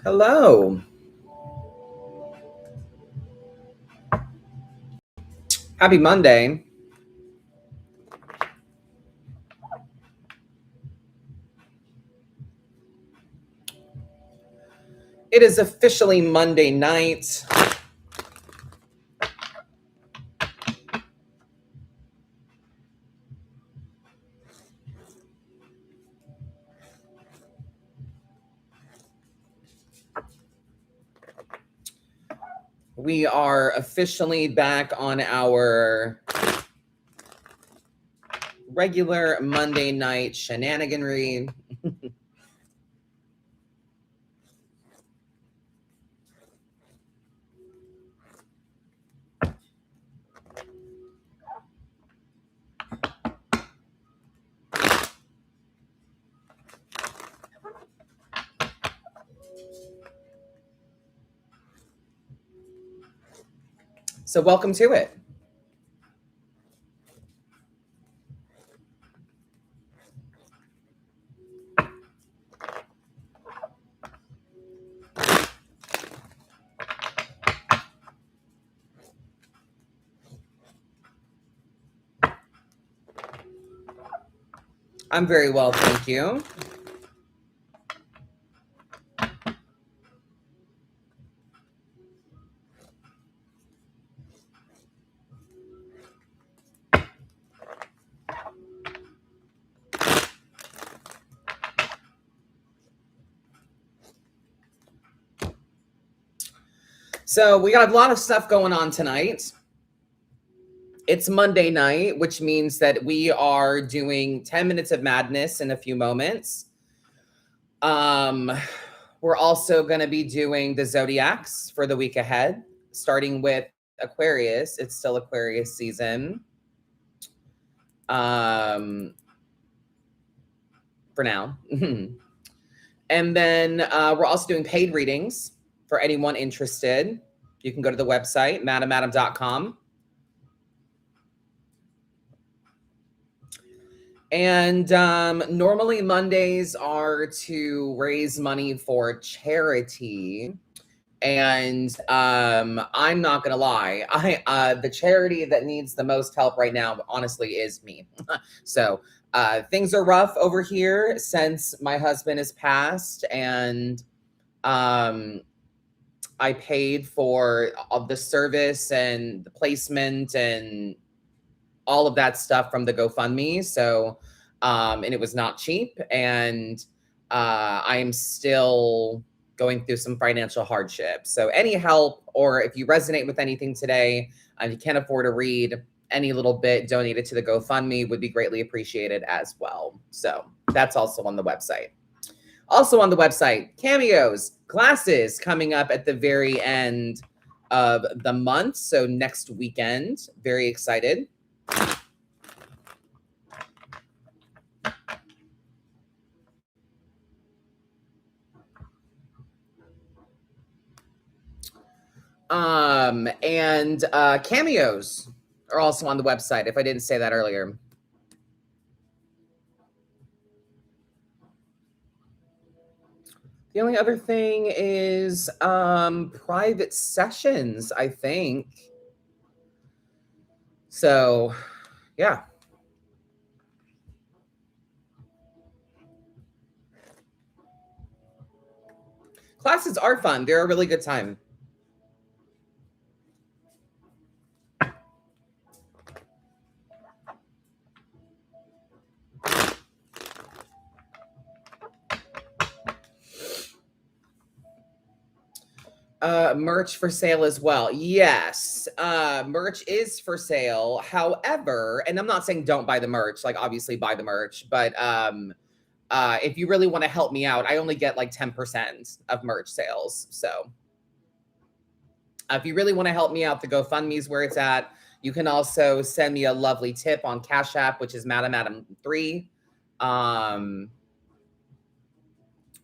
Hello. Happy Monday. It is officially Monday night. We are officially back on our regular Monday night shenaniganry. So welcome to it. I'm very well, thank you. So we got a lot of stuff going on tonight. It's Monday night, which means that we are doing 10 minutes of madness in a few moments. We're also going to be doing the zodiacs for the week ahead, starting with Aquarius. It's still Aquarius season. For now. And then we're also doing paid readings for anyone interested. You can go to the website, madamadam.com. And normally Mondays are to raise money for charity. And I'm not gonna lie, the charity that needs the most help right now, honestly, is me. So things are rough over here since my husband has passed, and I paid for all the service and the placement and all of that stuff from the GoFundMe. So, and it was not cheap. And I am still going through some financial hardship. So any help, or if you resonate with anything today and you can't afford to read, any little bit donated to the GoFundMe would be greatly appreciated as well. So that's also on the website. Also on the website, cameos, classes coming up at the very end of the month. So next weekend, very excited. And cameos are also on the website, if I didn't say that earlier. The only other thing is private sessions, I think. So, yeah. Classes are fun. They're a really good time. Merch for sale as well. Yes, merch is for sale. However, and I'm not saying don't buy the merch, like obviously buy the merch, but if you really want to help me out, I only get like 10% of merch sales. So if you really want to help me out, the GoFundMe is where it's at. You can also send me a lovely tip on Cash App, which is MadamAdam3.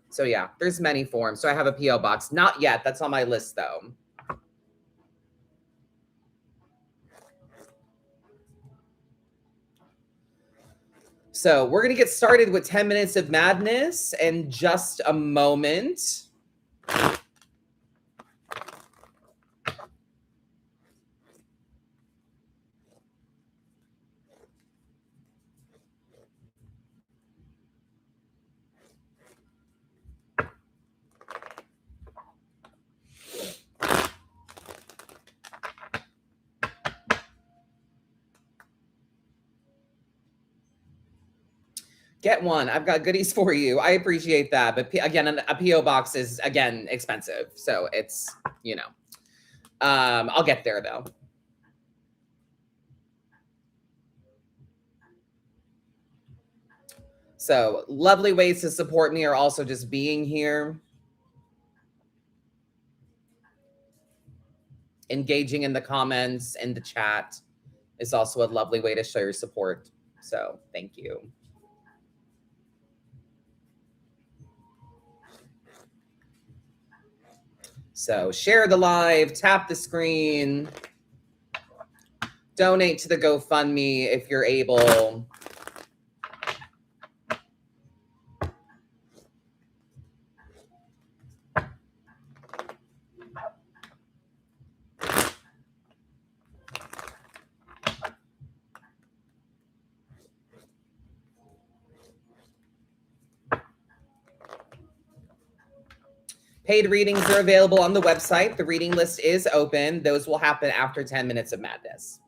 So yeah, there's many forms. So I have a PO box. Not yet. That's on my list though. So we're going to get started with 10 minutes of madness in just a moment. Get one. I've got goodies for you. I appreciate that. But again, a P.O. box is, again, expensive. So it's, you know, I'll get there though. So lovely ways to support me are also just being here, engaging in the comments and the chat is also a lovely way to show your support. So thank you. So share the live, tap the screen, donate to the GoFundMe if you're able. Paid readings are available on the website. The reading list is open. Those will happen after 10 minutes of madness.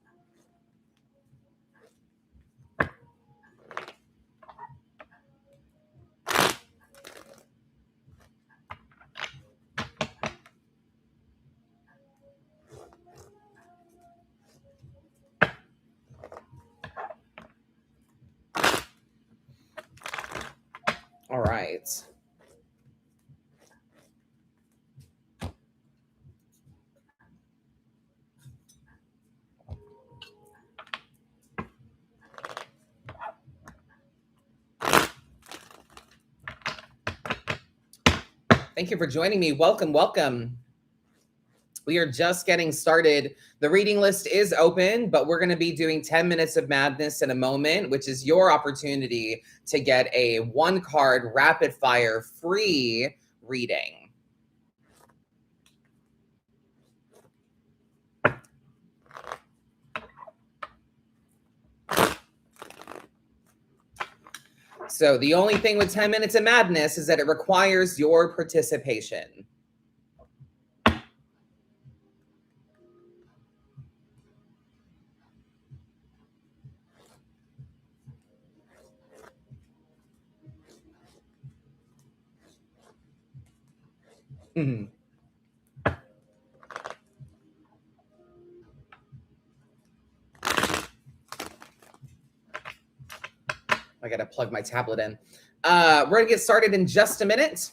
All right. Thank you for joining me. Welcome, welcome. We are just getting started. The reading list is open, but we're going to be doing 10 minutes of madness in a moment, which is your opportunity to get a 1-card rapid fire free reading. So the only thing with 10 minutes of madness is that it requires your participation. Mm-hmm. I got to plug my tablet in. We're going to get started in just a minute.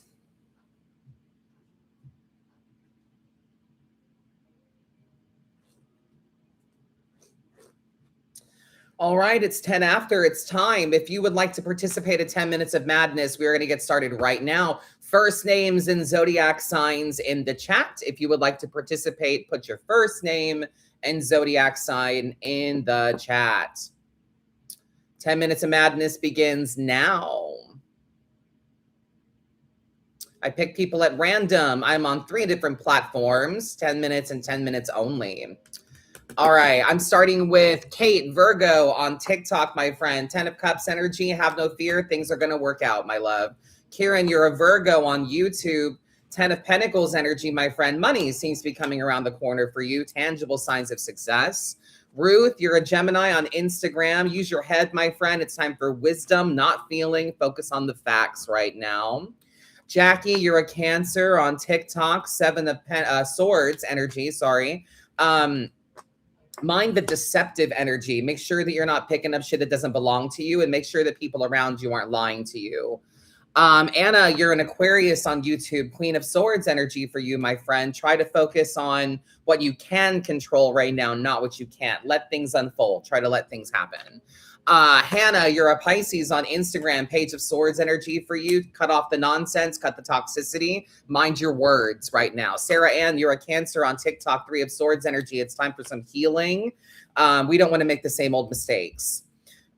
All right, it's 10 after. It's time. If you would like to participate in 10 minutes of madness, we're going to get started right now. First names and zodiac signs in the chat. If you would like to participate, put your first name and zodiac sign in the chat. 10 minutes of madness begins now. I pick people at random. I'm on 3 different platforms, 10 minutes and 10 minutes only. All right, I'm starting with Kate, Virgo on TikTok, my friend. 10 of Cups energy, have no fear. Things are going to work out, my love. Kieran, you're a Virgo on YouTube. 10 of Pentacles energy, my friend. Money seems to be coming around the corner for you. Tangible signs of success. Ruth, you're a Gemini on Instagram. Use your head, my friend. It's time for wisdom, not feeling. Focus on the facts right now. Jackie, you're a Cancer on TikTok. 7 of Swords energy, sorry. Mind the deceptive energy. Make sure that you're not picking up shit that doesn't belong to you, and make sure that people around you aren't lying to you. Anna, you're an Aquarius on YouTube. Queen of Swords energy for you, my friend. Try to focus on what you can control right now, not what you can't. Let things unfold. Try to let things happen. Hannah, you're a Pisces on Instagram. Page of Swords energy for you. Cut off the nonsense, cut the toxicity. Mind your words right now. Sarah Ann, you're a Cancer on TikTok. 3 of Swords energy. It's time for some healing. We don't want to make the same old mistakes.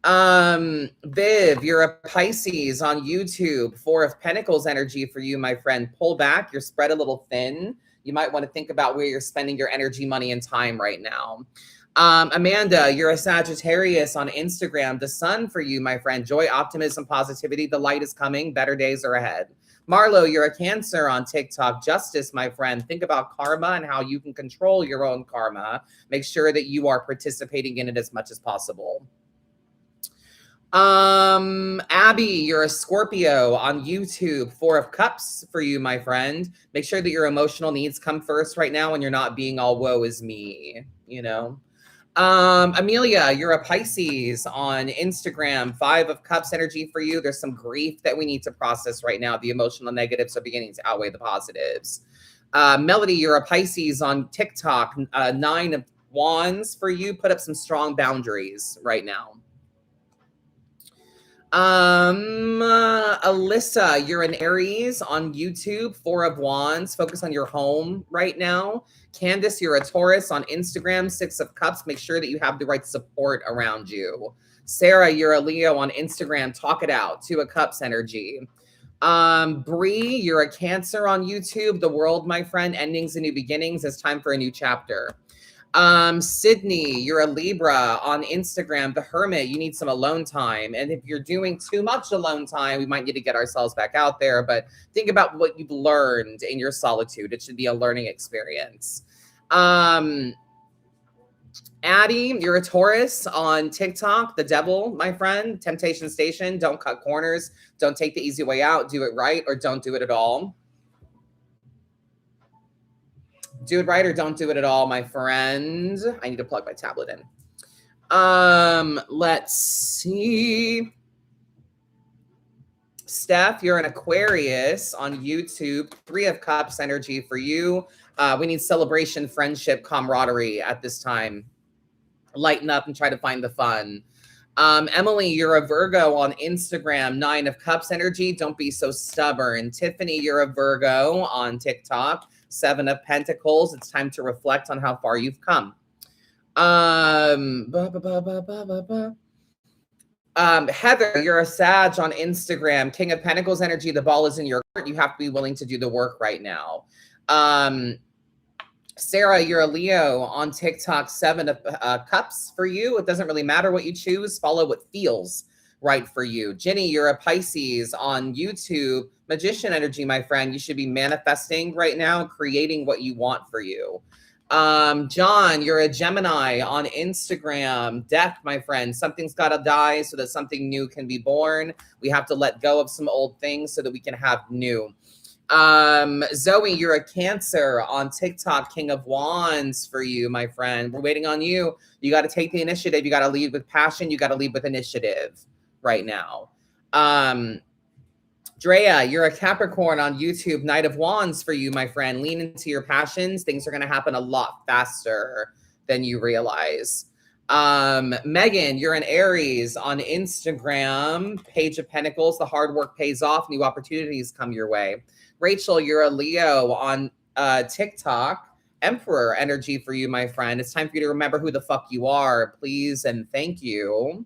Viv, you're a Pisces on YouTube. 4 of Pentacles energy for you, my friend. Pull back. You're spread a little thin. You might want to think about where you're spending your energy, money, and time right now. Amanda, you're a Sagittarius on Instagram. The sun for you, my friend. Joy, optimism, positivity. The light is coming. Better days are ahead. Marlo, you're a Cancer on TikTok. Justice, my friend. Think about karma and how you can control your own karma. Make sure that you are participating in it as much as possible. Abby, you're a Scorpio on YouTube. Four of Cups for you, my friend. Make sure that your emotional needs come first right now and you're not being all woe is me, you know? Amelia, you're a Pisces on Instagram. Five of Cups energy for you. There's some grief that we need to process right now. The emotional negatives are beginning to outweigh the positives. Melody, you're a Pisces on TikTok. Nine of Wands for you. Put up some strong boundaries right now. Alyssa, you're an Aries on YouTube. Four of Wands. Focus on your home right now. Candace, you're a Taurus on Instagram. Six of Cups. Make sure that you have the right support around you. Sarah, you're a Leo on Instagram. Talk it out. Two of Cups energy. Bree, you're a Cancer on YouTube. The world, my friend. Endings and new beginnings. It's time for a new chapter. Sydney, you're a Libra on Instagram. The Hermit, you need some alone time. And if you're doing too much alone time, we might need to get ourselves back out there. But think about what you've learned in your solitude. It should be a learning experience. Addie, you're a Taurus on TikTok. The devil, my friend. Temptation Station. Don't cut corners. Don't take the easy way out. Do it right or don't do it at all. Do it right or don't do it at all, my friend. I need to plug my tablet in. Let's see. Steph, you're an Aquarius on YouTube. Three of Cups energy for you. We need celebration, friendship, camaraderie at this time. Lighten up and try to find the fun. Emily, you're a Virgo on Instagram. Nine of Cups energy. Don't be so stubborn. Tiffany, you're a Virgo on TikTok. Seven of Pentacles. It's time to reflect on how far you've come. Heather, you're a Sag on Instagram. King of Pentacles energy. The ball is in your court. You have to be willing to do the work right now. Sarah, you're a Leo on TikTok. Seven of Cups for you. It doesn't really matter what you choose. Follow what feels right for you. Jenny, you're a Pisces on YouTube. Magician energy, my friend. You should be manifesting right now, creating what you want for you. John, you're a Gemini on Instagram. Death, my friend. Something's got to die so that something new can be born. We have to let go of some old things so that we can have new. Zoe, you're a Cancer on TikTok. King of Wands for you, my friend. We're waiting on you. You got to take the initiative. You got to lead with passion. You got to lead with initiative right now. Drea, you're a Capricorn on YouTube. Knight of Wands for you, my friend. Lean into your passions. Things are going to happen a lot faster than you realize. Megan, you're an Aries on Instagram. Page of Pentacles. The hard work pays off. New opportunities come your way. Rachel, you're a Leo on TikTok. Emperor energy for you, my friend. It's time for you to remember who the fuck you are, please, and thank you.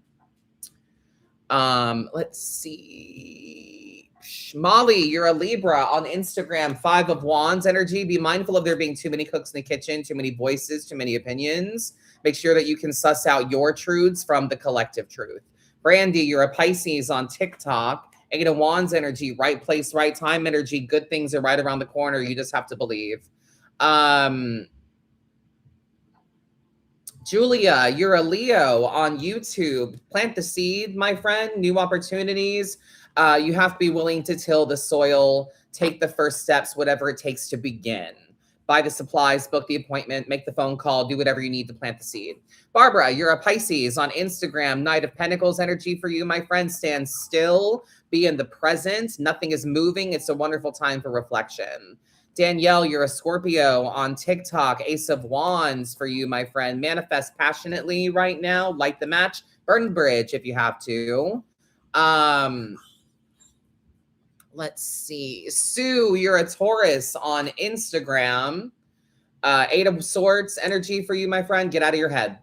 Let's see. Molly, you're a Libra on Instagram. Five of Wands energy. Be mindful of there being too many cooks in the kitchen, too many voices, too many opinions. Make sure that you can suss out your truths from the collective truth. Brandy, you're a Pisces on TikTok. Eight of Wands energy. Right place, right time energy. Good things are right around the corner. You just have to believe. Julia, you're a Leo on YouTube. Plant the seed, my friend. New opportunities. You have to be willing to till the soil, take the first steps, whatever it takes to begin. Buy the supplies, book the appointment, make the phone call, do whatever you need to plant the seed. Barbara, you're a Pisces on Instagram. Knight of Pentacles energy for you, my friend. Stand still, be in the present. Nothing is moving. It's a wonderful time for reflection. Danielle, you're a Scorpio on TikTok. Ace of Wands for you, my friend. Manifest passionately right now. Light the match. Burn the bridge if you have to. Let's see. Sue, you're a Taurus on Instagram. Eight of Swords energy for you, my friend. Get out of your head.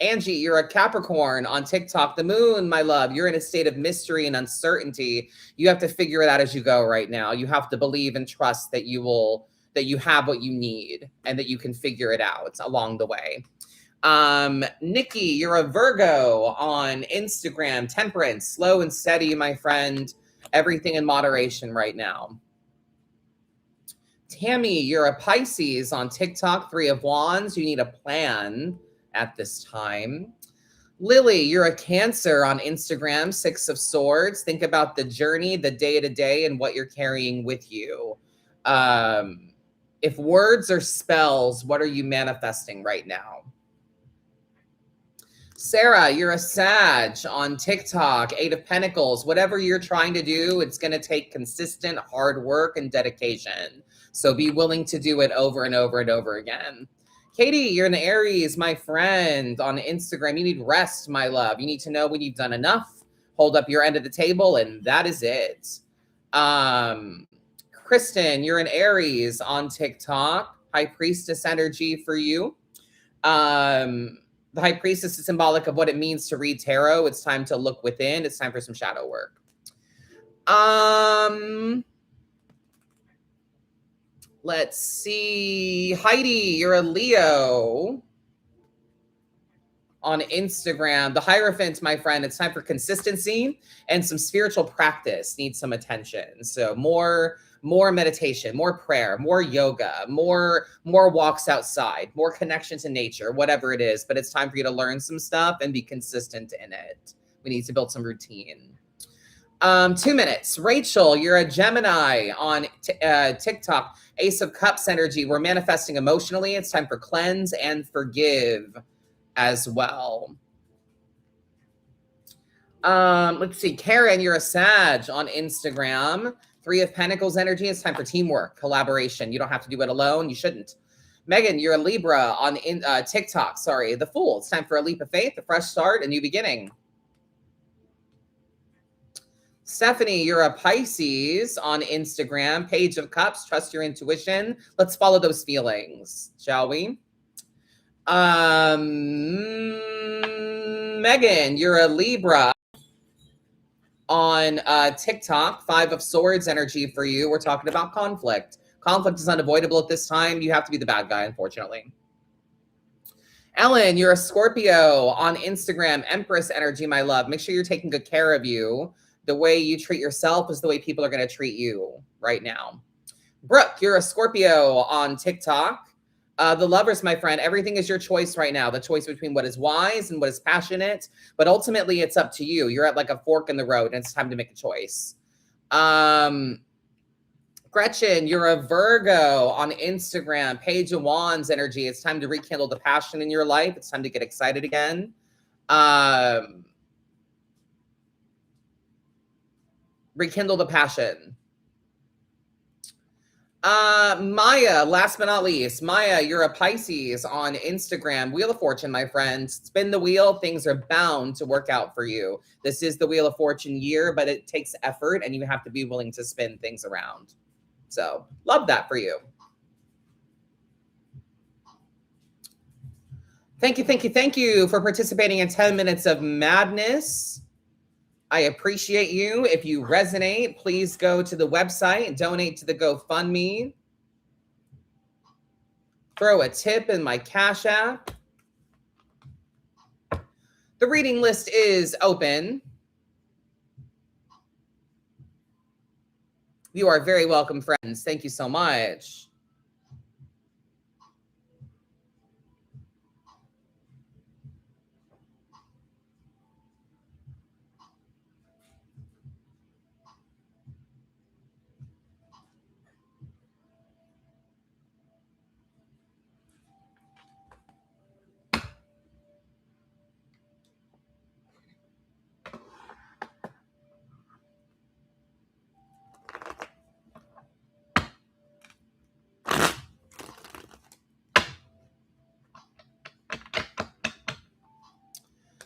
Angie, you're a Capricorn on TikTok. The moon, my love. You're in a state of mystery and uncertainty. You have to figure it out as you go right now. You have to believe and trust that you have what you need and that you can figure it out along the way. Nikki, you're a Virgo on Instagram. Temperance, slow and steady, my friend. Everything in moderation right now. Tammy, you're a Pisces on TikTok. Three of Wands. You need a plan at this time. Lily, you're a Cancer on Instagram, 6 of Swords. Think about the journey, the day-to-day, and what you're carrying with you. If words are spells, what are you manifesting right now? Sarah, you're a Sag on TikTok, 8 of Pentacles. Whatever you're trying to do, it's going to take consistent hard work and dedication. So be willing to do it over and over and over again. Katie, you're an Aries, my friend, on Instagram. You need rest, my love. You need to know when you've done enough. Hold up your end of the table, and that is it. Kristen, you're an Aries on TikTok. High Priestess energy for you. The High Priestess is symbolic of what it means to read tarot. It's time to look within. It's time for some shadow work. Let's see. Heidi, you're a Leo on Instagram. The Hierophant, my friend, it's time for consistency and some spiritual practice needs some attention. So more meditation, more prayer, more yoga, more walks outside, more connection to nature, whatever it is. But it's time for you to learn some stuff and be consistent in it. We need to build some routine. 2 minutes. Rachel, you're a Gemini on TikTok. Ace of Cups energy. We're manifesting emotionally. It's time for cleanse and forgive as well. Let's see. Karen, you're a Sag on Instagram. 3 of Pentacles energy. It's time for teamwork, collaboration. You don't have to do it alone. You shouldn't. Megan, you're a Libra on TikTok. Sorry, the Fool. It's time for a leap of faith, a fresh start, a new beginning. Stephanie, you're a Pisces on Instagram. Page of Cups. Trust your intuition. Let's follow those feelings, shall we? Megan, you're a Libra on TikTok. 5 of Swords energy for you. We're talking about conflict. Conflict is unavoidable at this time. You have to be the bad guy, unfortunately. Ellen, you're a Scorpio on Instagram. Empress energy, my love. Make sure you're taking good care of you. The way you treat yourself is the way people are going to treat you right now. Brooke, you're a Scorpio on TikTok. The Lovers, my friend, everything is your choice right now. The choice between what is wise and what is passionate. But ultimately, it's up to you. You're at like a fork in the road, and it's time to make a choice. Gretchen, you're a Virgo on Instagram. Page of Wands energy. It's time to rekindle the passion in your life. It's time to get excited again. Rekindle the passion. Maya, last but not least. Maya, you're a Pisces on Instagram. Wheel of Fortune, my friend. Spin the wheel. Things are bound to work out for you. This is the Wheel of Fortune year, but it takes effort and you have to be willing to spin things around. So, love that for you. Thank you for participating in 10 Minutes of Madness. I appreciate you. If you resonate, please go to the website, donate to the GoFundMe. Throw a tip in my Cash App. The reading list is open. You are very welcome, friends. Thank you so much.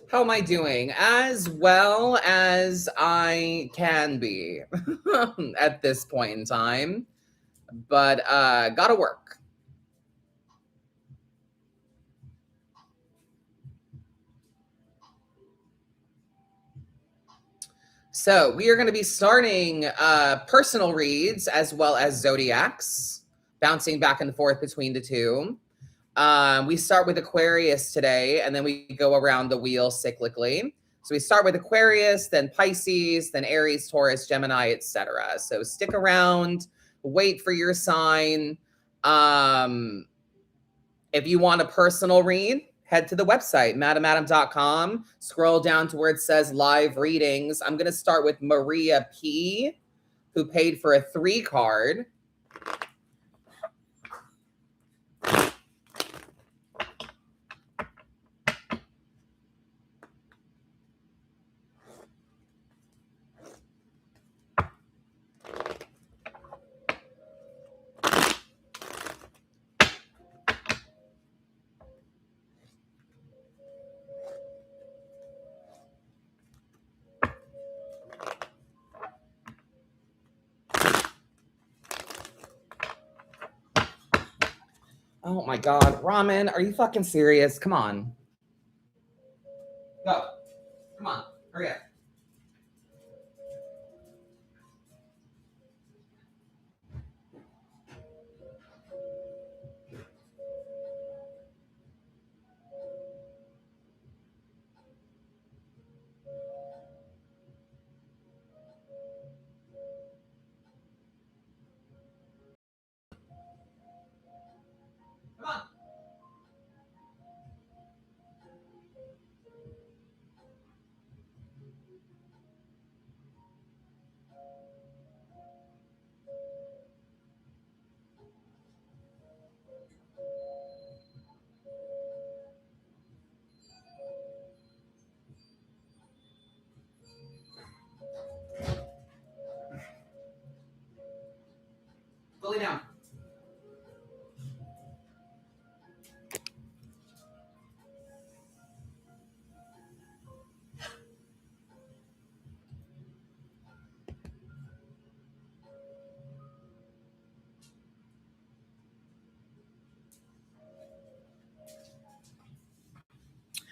How am I doing? As well as I can be at this point in time, but gotta work. So we are going to be starting personal reads as well as zodiacs, bouncing back and forth between the two. We start with Aquarius today, and then we go around the wheel cyclically. So we start with Aquarius, then Pisces, then Aries, Taurus, Gemini, etc. So stick around, wait for your sign. If you want a personal read, head to the website, madamadam.com. Scroll down to where it says live readings. I'm going to start with Maria P., who paid for a 3 card. Oh my God, Ramen, are you fucking serious? Come on. Go. Come on, hurry up. Come on. Go lay down.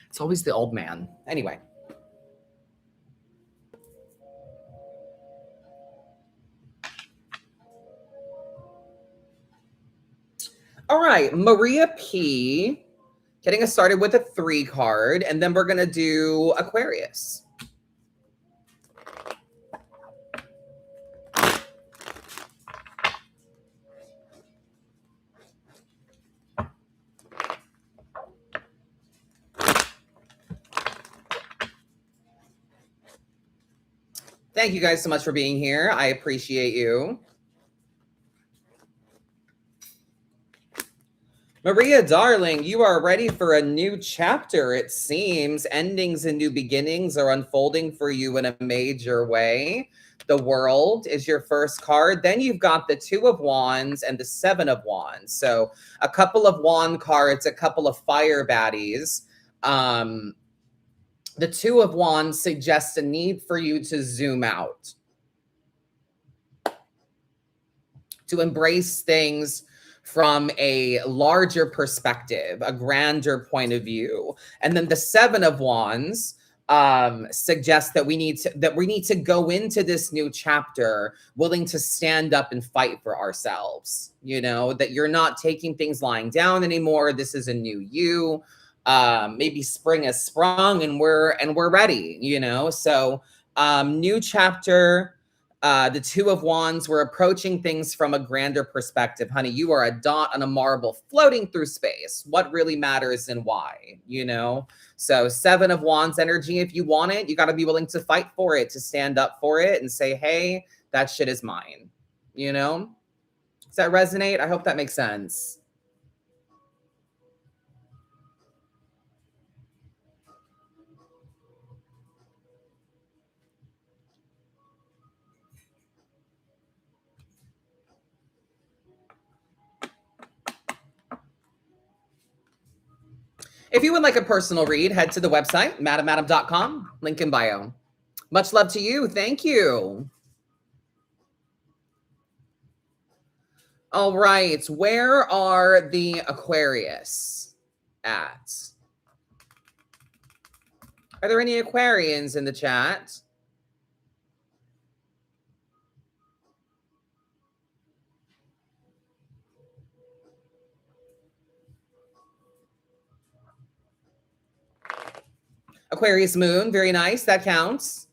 It's always the old man. Anyway. All right, Maria P. Getting us started with a 3 card, and then we're going to do Aquarius. Thank you guys so much for being here. I appreciate you. Maria, darling, you are ready for a new chapter, it seems. Endings and new beginnings are unfolding for you in a major way. The World is your first card. Then you've got the 2 of Wands and the 7 of Wands. So a couple of wand cards, a couple of fire baddies. The 2 of Wands suggests a need for you to zoom out, to embrace things from a larger perspective, a grander point of view. And then the 7 of Wands suggests that we need to go into this new chapter willing to stand up and fight for ourselves. You know, that you're not taking things lying down anymore. This is a new you. Maybe spring has sprung and we're ready, you know. So new chapter. The 2 of Wands, we're approaching things from a grander perspective. Honey, you are a dot on a marble floating through space. What really matters and why, you know? So 7 of Wands energy, if you want it, you got to be willing to fight for it, to stand up for it and say, hey, that shit is mine, you know? Does that resonate? I hope that makes sense. If you would like a personal read, head to the website, madamadam.com, link in bio. Much love to you. Thank you. All right. Where are the Aquarius at? Are there any Aquarians in the chat? Aquarius moon, very nice. That counts.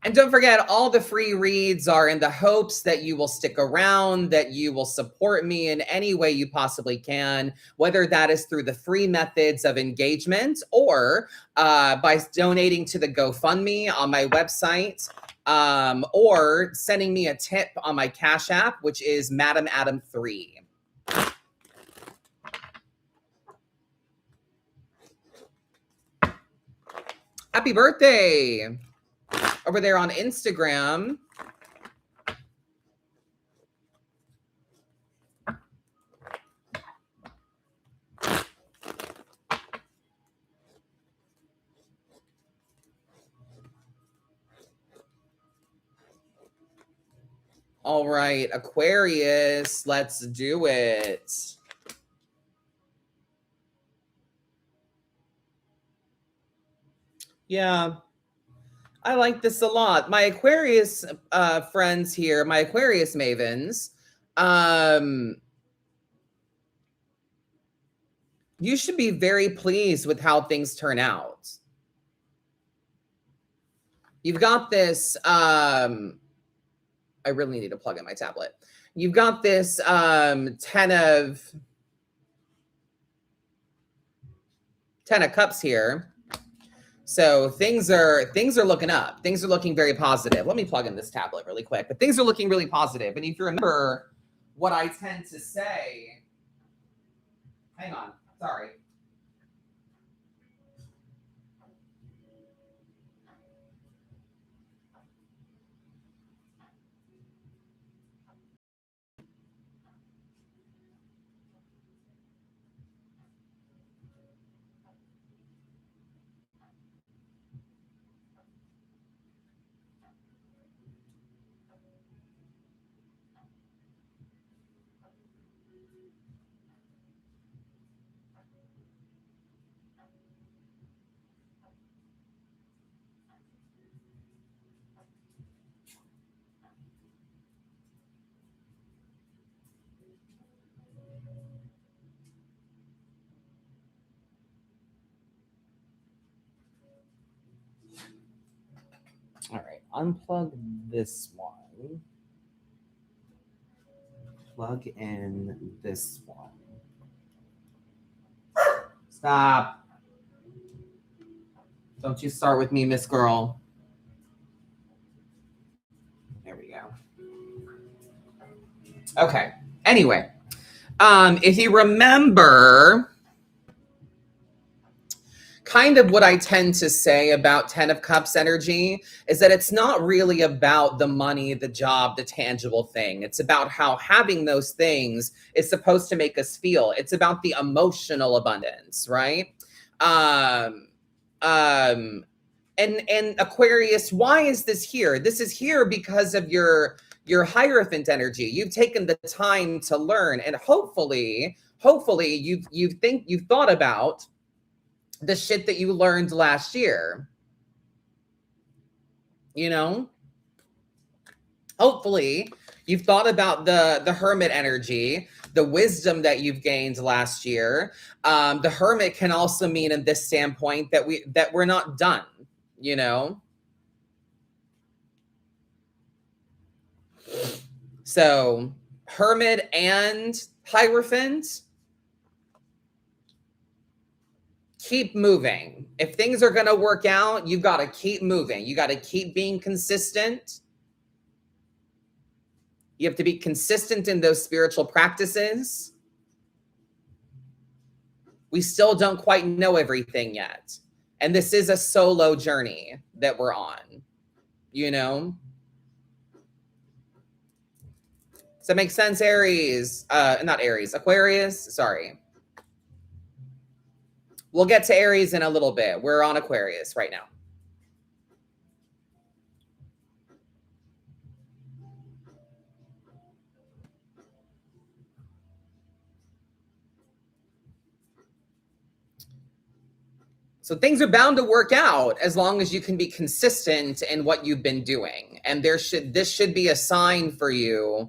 And don't forget, all the free reads are in the hopes that you will stick around, that you will support me in any way you possibly can, whether that is through the free methods of engagement or by donating to the GoFundMe on my website, or sending me a tip on my Cash App, which is Madam Adam 3. Happy birthday over there on Instagram. All right, Aquarius, let's do it. Yeah, I like this a lot. My Aquarius friends here, my Aquarius mavens, you should be very pleased with how things turn out. You've got this, I really need to plug in my tablet. You've got this 10 of Cups here. So things are looking up. Things are looking very positive. Let me plug in this tablet really quick. But things are looking really positive. And if you remember what I tend to say, hang on, sorry. All right, unplug this one. Plug in this one. Stop. Don't you start with me, Miss Girl. There we go. Okay. Anyway, if you remember, kind of what I tend to say about 10 of Cups energy is that it's not really about the money, the job, the tangible thing. It's about how having those things is supposed to make us feel. It's about the emotional abundance, right? And Aquarius, why is this here? This is here because of your Hierophant energy. You've taken the time to learn, and hopefully you've thought about the shit that you learned last year. You know? Hopefully you've thought about the Hermit energy, the wisdom that you've gained last year. The Hermit can also mean in this standpoint that we're not done, you know? So Hermit and Hierophant, keep moving. If things are going to work out, you got to keep moving. You got to keep being consistent. You have to be consistent in those spiritual practices. We still don't quite know everything yet. And this is a solo journey that we're on, you know? Does that make sense, Aries? Not Aries, Aquarius, sorry. We'll get to Aries in a little bit. We're on Aquarius right now. So things are bound to work out as long as you can be consistent in what you've been doing. And this should be a sign for you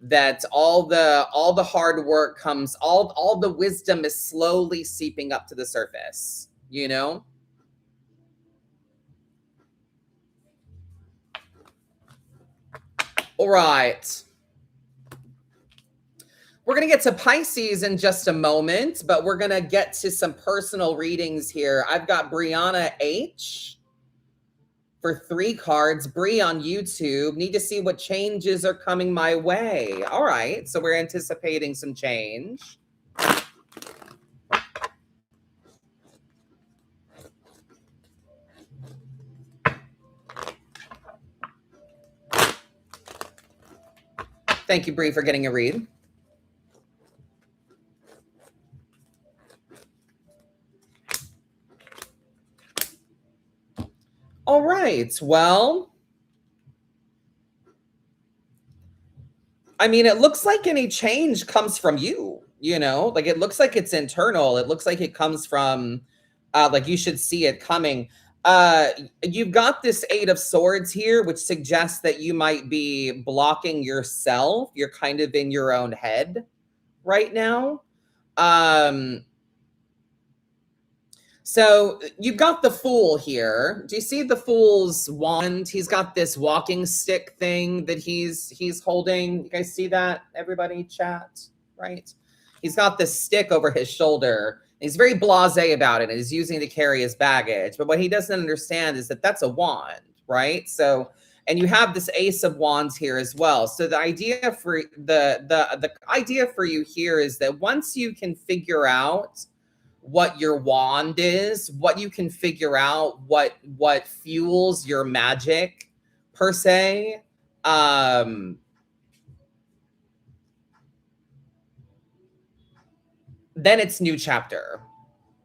that all the hard work comes, all the wisdom is slowly seeping up to the surface, you know? All right. We're going to get to Pisces in just a moment, but we're going to get to some personal readings here. I've got Brianna H for 3 cards. Bree on YouTube. Need to see what changes are coming my way. All right. So we're anticipating some change. Thank you, Bree, for getting a read. All right. Well, I mean, it looks like any change comes from you, you know, like it looks like it's internal. It looks like it comes from, like you should see it coming. You've got this 8 of Swords here, which suggests that you might be blocking yourself. You're kind of in your own head right now. So you've got the Fool here. Do you see the Fool's wand? He's got this walking stick thing that he's holding. You guys see that? Everybody chat, right? He's got this stick over his shoulder. He's very blasé about it, and he's using it to carry his baggage. But what he doesn't understand is that that's a wand, right? So, and you have this Ace of Wands here as well. So the idea for the idea for you here is that once you can figure out what your wand is, what you can figure out what fuels your magic per se, then it's new chapter,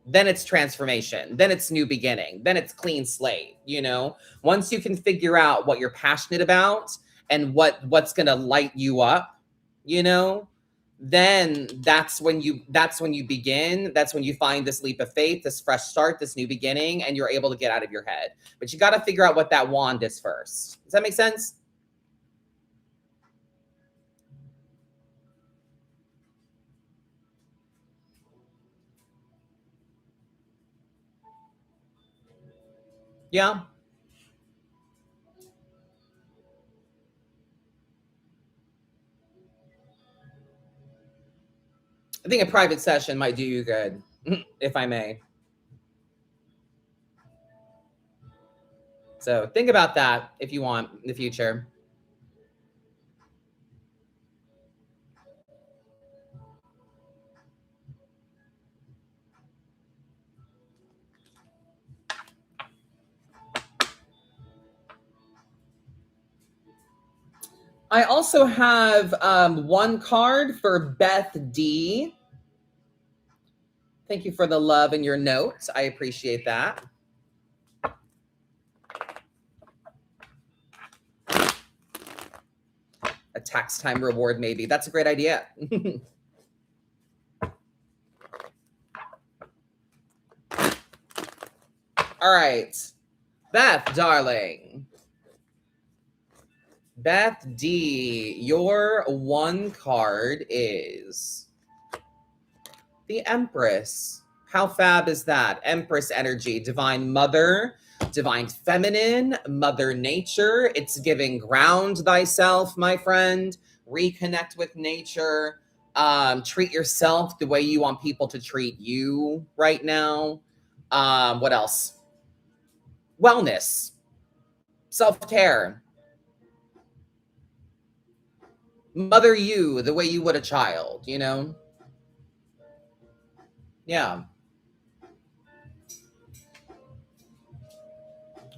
then it's transformation, then it's new beginning, then it's clean slate. You know, once you can figure out what you're passionate about and what's gonna light you up, you know, then that's when you begin. That's when you find this leap of faith, this fresh start, this new beginning, and you're able to get out of your head. But you got to figure out what that wand is first. Does that make sense? Yeah. I think a private session might do you good, if I may. So think about that if you want in the future. I also have 1 card for Beth D. Thank you for the love in your notes. I appreciate that. A tax time reward, maybe. That's a great idea. All right. Beth, darling. Beth D, your 1 card is the Empress. How fab is that? Empress energy, divine mother, divine feminine, mother nature. It's giving ground thyself, my friend. Reconnect with nature. Treat yourself the way you want people to treat you right now. What else? Wellness, self-care. Mother you the way you would a child, you know? Yeah.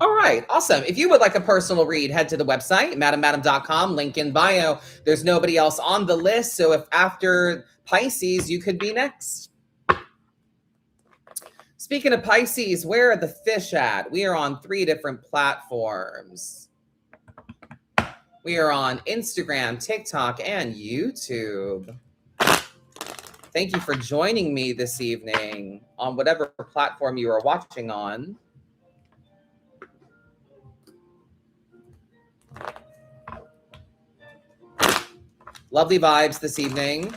All right, awesome. If you would like a personal read, head to the website, madammadam.com, link in bio. There's nobody else on the list, so if after Pisces, you could be next. Speaking of Pisces, where are the fish at? We are on 3 different platforms. We are on Instagram, TikTok, and YouTube. Thank you for joining me this evening on whatever platform you are watching on. Lovely vibes this evening.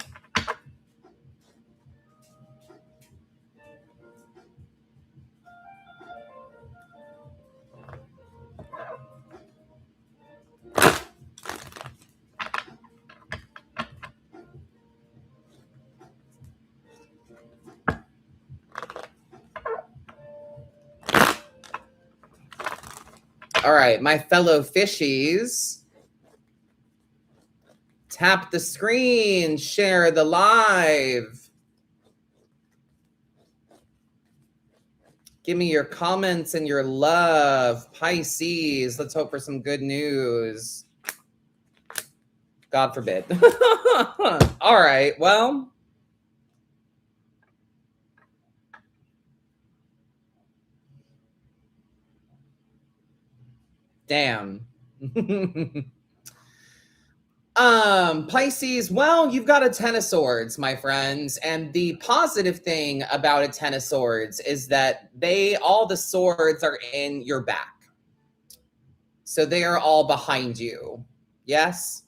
All right, my fellow fishies, tap the screen, share the live. Give me your comments and your love. Pisces, let's hope for some good news. God forbid. All right, well. Damn. Pisces, well, you've got a 10 of swords, my friends. And the positive thing about a 10 of swords is that all the swords are in your back. So they are all behind you. Yes?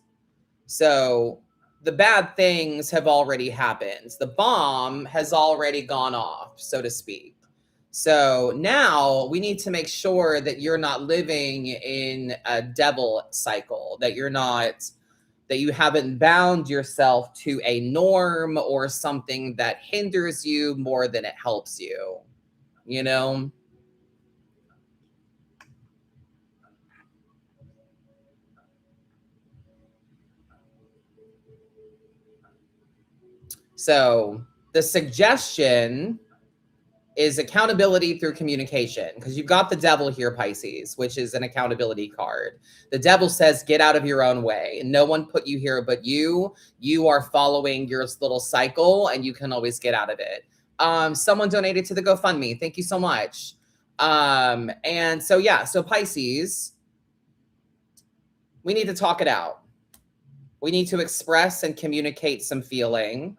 So the bad things have already happened. The bomb has already gone off, so to speak. So now we need to make sure that you're not living in a devil cycle, that you haven't bound yourself to a norm or something that hinders you more than it helps you, you know? So the suggestion is accountability through communication, because you've got the devil here, Pisces, which is an accountability card. The devil says, get out of your own way. No one put you here but you. You are following your little cycle and you can always get out of it. Someone donated to the GoFundMe. Thank you so much. And so, yeah, so Pisces, we need to talk it out. We need to express and communicate some feeling.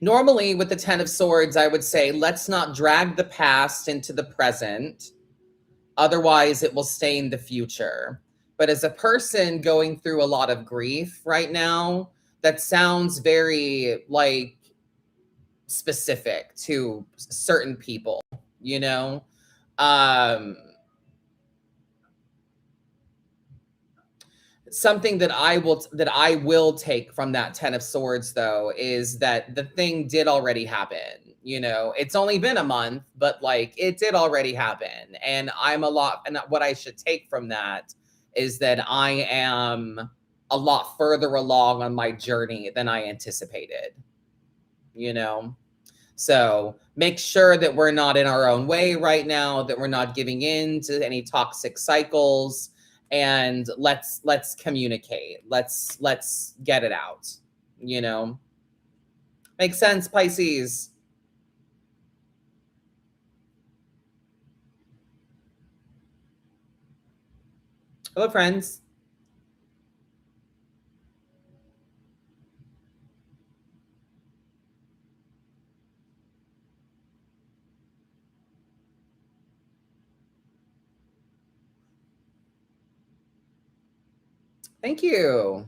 Normally, with the 10 of swords, I would say, let's not drag the past into the present. Otherwise, it will stain the future. But as a person going through a lot of grief right now, that sounds very like specific to certain people, you know? Something that I will take from that 10 of swords, though, is that the thing did already happen. You know, it's only been a month, but like it did already happen. And what I should take from that is that I am a lot further along on my journey than I anticipated, you know? So make sure that we're not in our own way right now, that we're not giving in to any toxic cycles, and let's communicate. Let's get it out, you know? Makes sense, Pisces? Hello, friends. Thank you.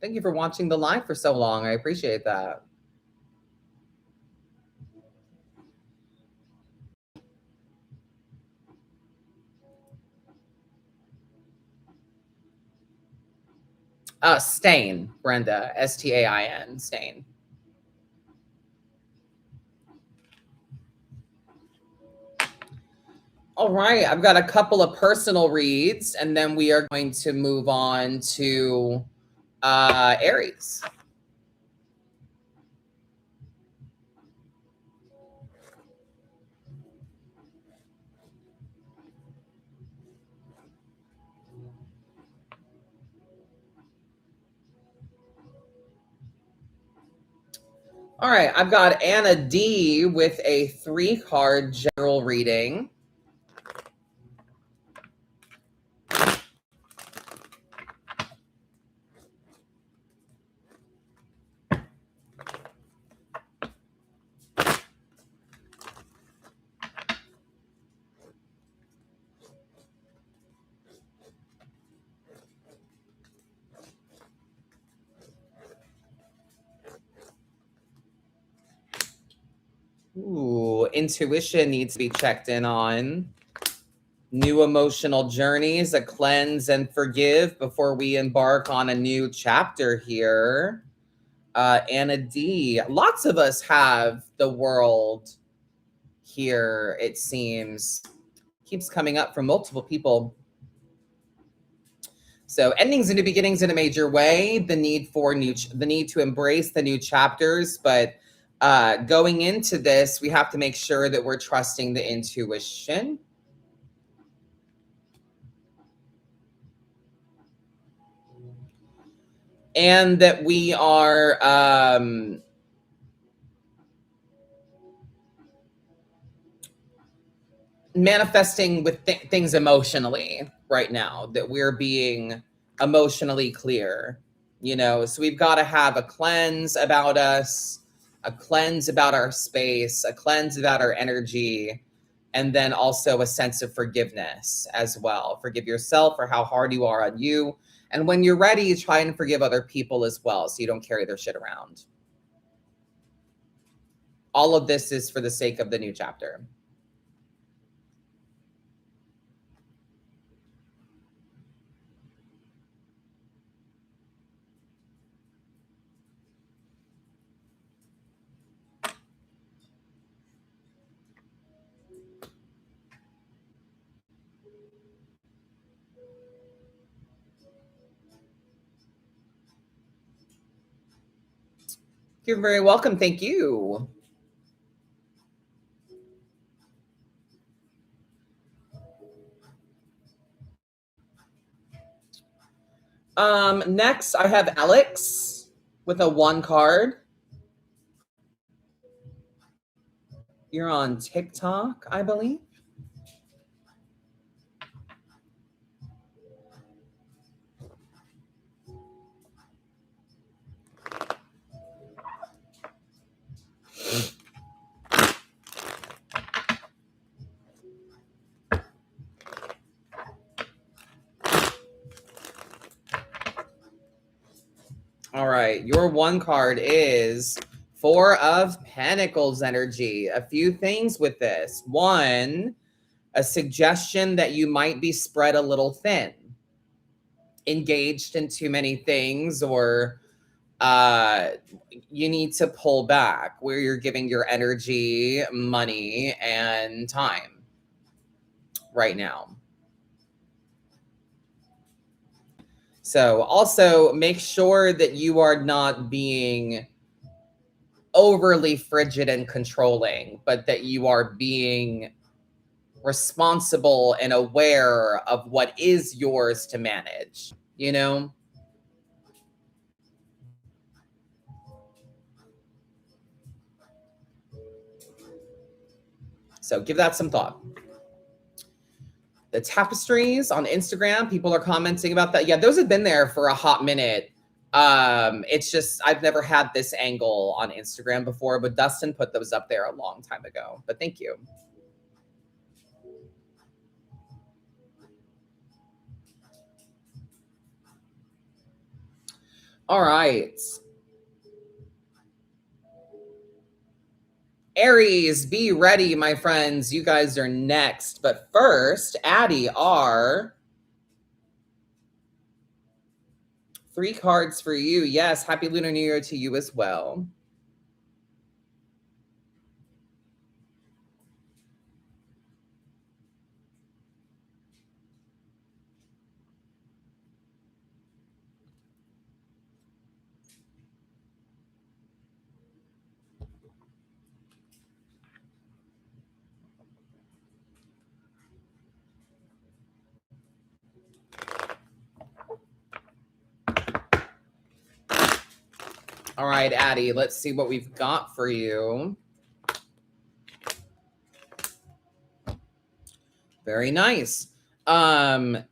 Thank you for watching the live for so long. I appreciate that. Stain, Brenda, Stain, Stain. All right, I've got a couple of personal reads, and then we are going to move on to Aries. All right, I've got Anna D with a 3-card general reading. Ooh, intuition needs to be checked in on. New emotional journeys, a cleanse and forgive before we embark on a new chapter here. Anna D. Lots of us have the world here, it seems. Keeps coming up from multiple people. So endings and new beginnings in a major way, the need to embrace the new chapters, but going into this, we have to make sure that we're trusting the intuition. And that we are manifesting with things emotionally right now, that we're being emotionally clear, you know. So we've got to have a cleanse about us, a cleanse about our space, a cleanse about our energy, and then also a sense of forgiveness as well. Forgive yourself for how hard you are on you. And when you're ready, try and forgive other people as well, so you don't carry their shit around. All of this is for the sake of the new chapter. You're very welcome. Thank you. Next I have Alex with a 1 card. You're on TikTok, I believe. All right, your 1 card is 4 of Pentacles energy. A few things with this. 1, a suggestion that you might be spread a little thin, engaged in too many things, or you need to pull back where you're giving your energy, money, and time right now. So also make sure that you are not being overly frigid and controlling, but that you are being responsible and aware of what is yours to manage, you know? So give that some thought. The tapestries on Instagram, people are commenting about that. Yeah, those have been there for a hot minute. It's just I've never had this angle on Instagram before, but Dustin put those up there a long time ago. But thank you. All right. Aries, be ready, my friends. You guys are next. But first, Addie, are 3 cards for you. Yes, happy Lunar New Year to you as well. All right, Addie, let's see what we've got for you. Very nice. 10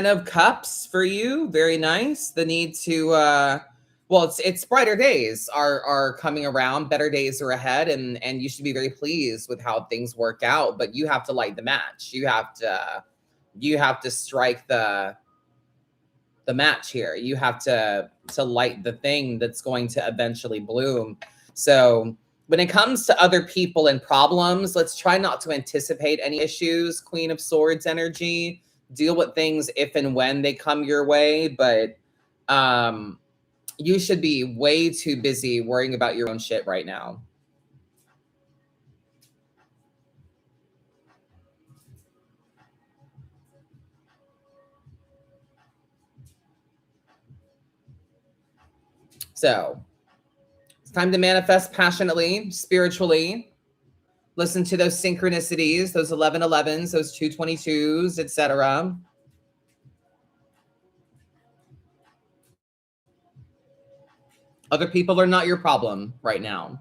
of Cups for you. Very nice. The need to well, it's brighter days are coming around, better days are ahead, and you should be very pleased with how things work out, but you have to light the match. You have to strike the match here. You have to light the thing that's going to eventually bloom. So When it comes to other people and problems, let's try not to anticipate any issues. Queen of Swords energy. Deal with things if and when they come your way, but you should be way too busy worrying about your own shit right now. So it's time to manifest passionately, spiritually. Listen to those synchronicities, those 1111s, those 222s, etc. Other people are not your problem right now.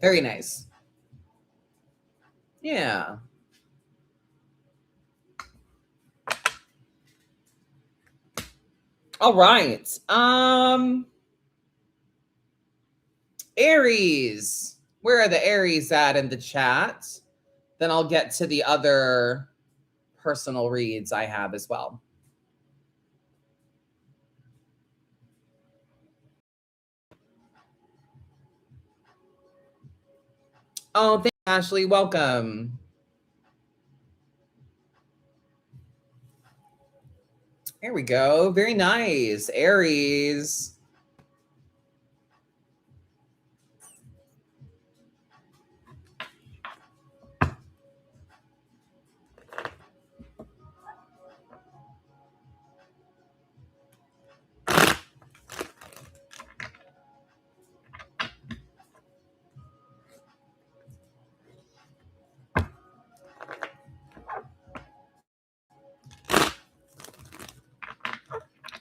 Very nice. Yeah. All right. Aries. Where are the Aries at in the chat? Then I'll get to the other personal reads I have as well. Oh, thank you, Ashley. Welcome. Here we go. Very nice. Aries.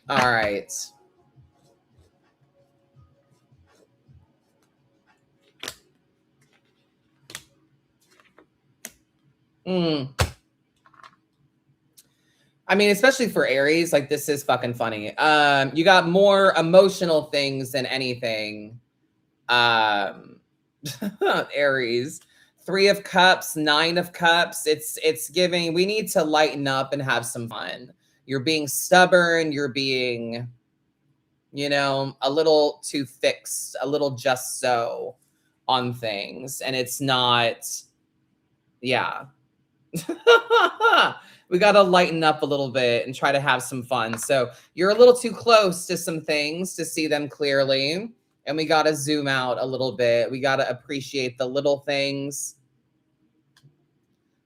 All right. I mean, especially for Aries, like this is fucking funny. You got more emotional things than anything. Aries. 3 of Cups, 9 of Cups. It's giving, we need to lighten up and have some fun. You're being stubborn, you're being, you know, a little too fixed, a little just so on things. And it's not, yeah. We got to lighten up a little bit and try to have some fun. So you're a little too close to some things to see them clearly. And we got to zoom out a little bit. We got to appreciate the little things.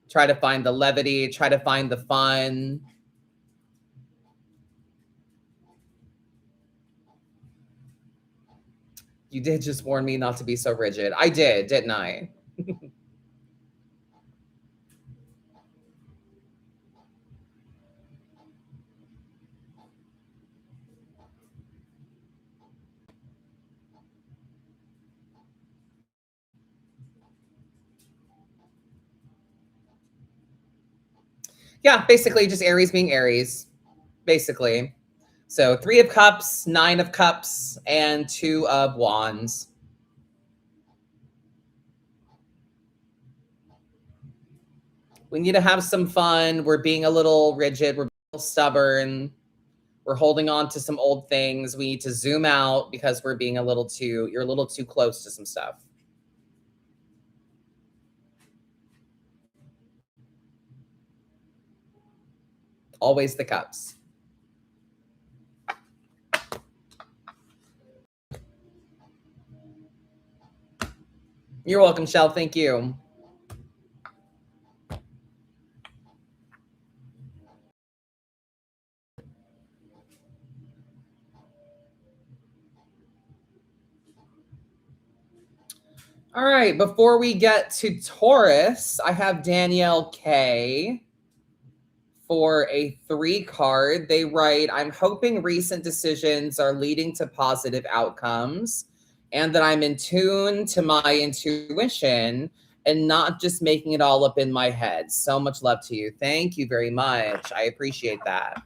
Try to find the levity, try to find the fun. You did just warn me not to be so rigid. I did, didn't I? Yeah, basically just Aries being Aries, basically. So 3 of Cups, 9 of Cups, and 2 of Wands. We need to have some fun. We're being a little rigid. We're being a little stubborn. We're holding on to some old things. We need to zoom out because we're being a little too, you're a little too close to some stuff. Always the cups. You're welcome, Shell. Thank you. All right, before we get to Taurus, I have Danielle K for a 3 card. They write, I'm hoping recent decisions are leading to positive outcomes and that I'm in tune to my intuition and not just making it all up in my head. So much love to you. Thank you very much. I appreciate that.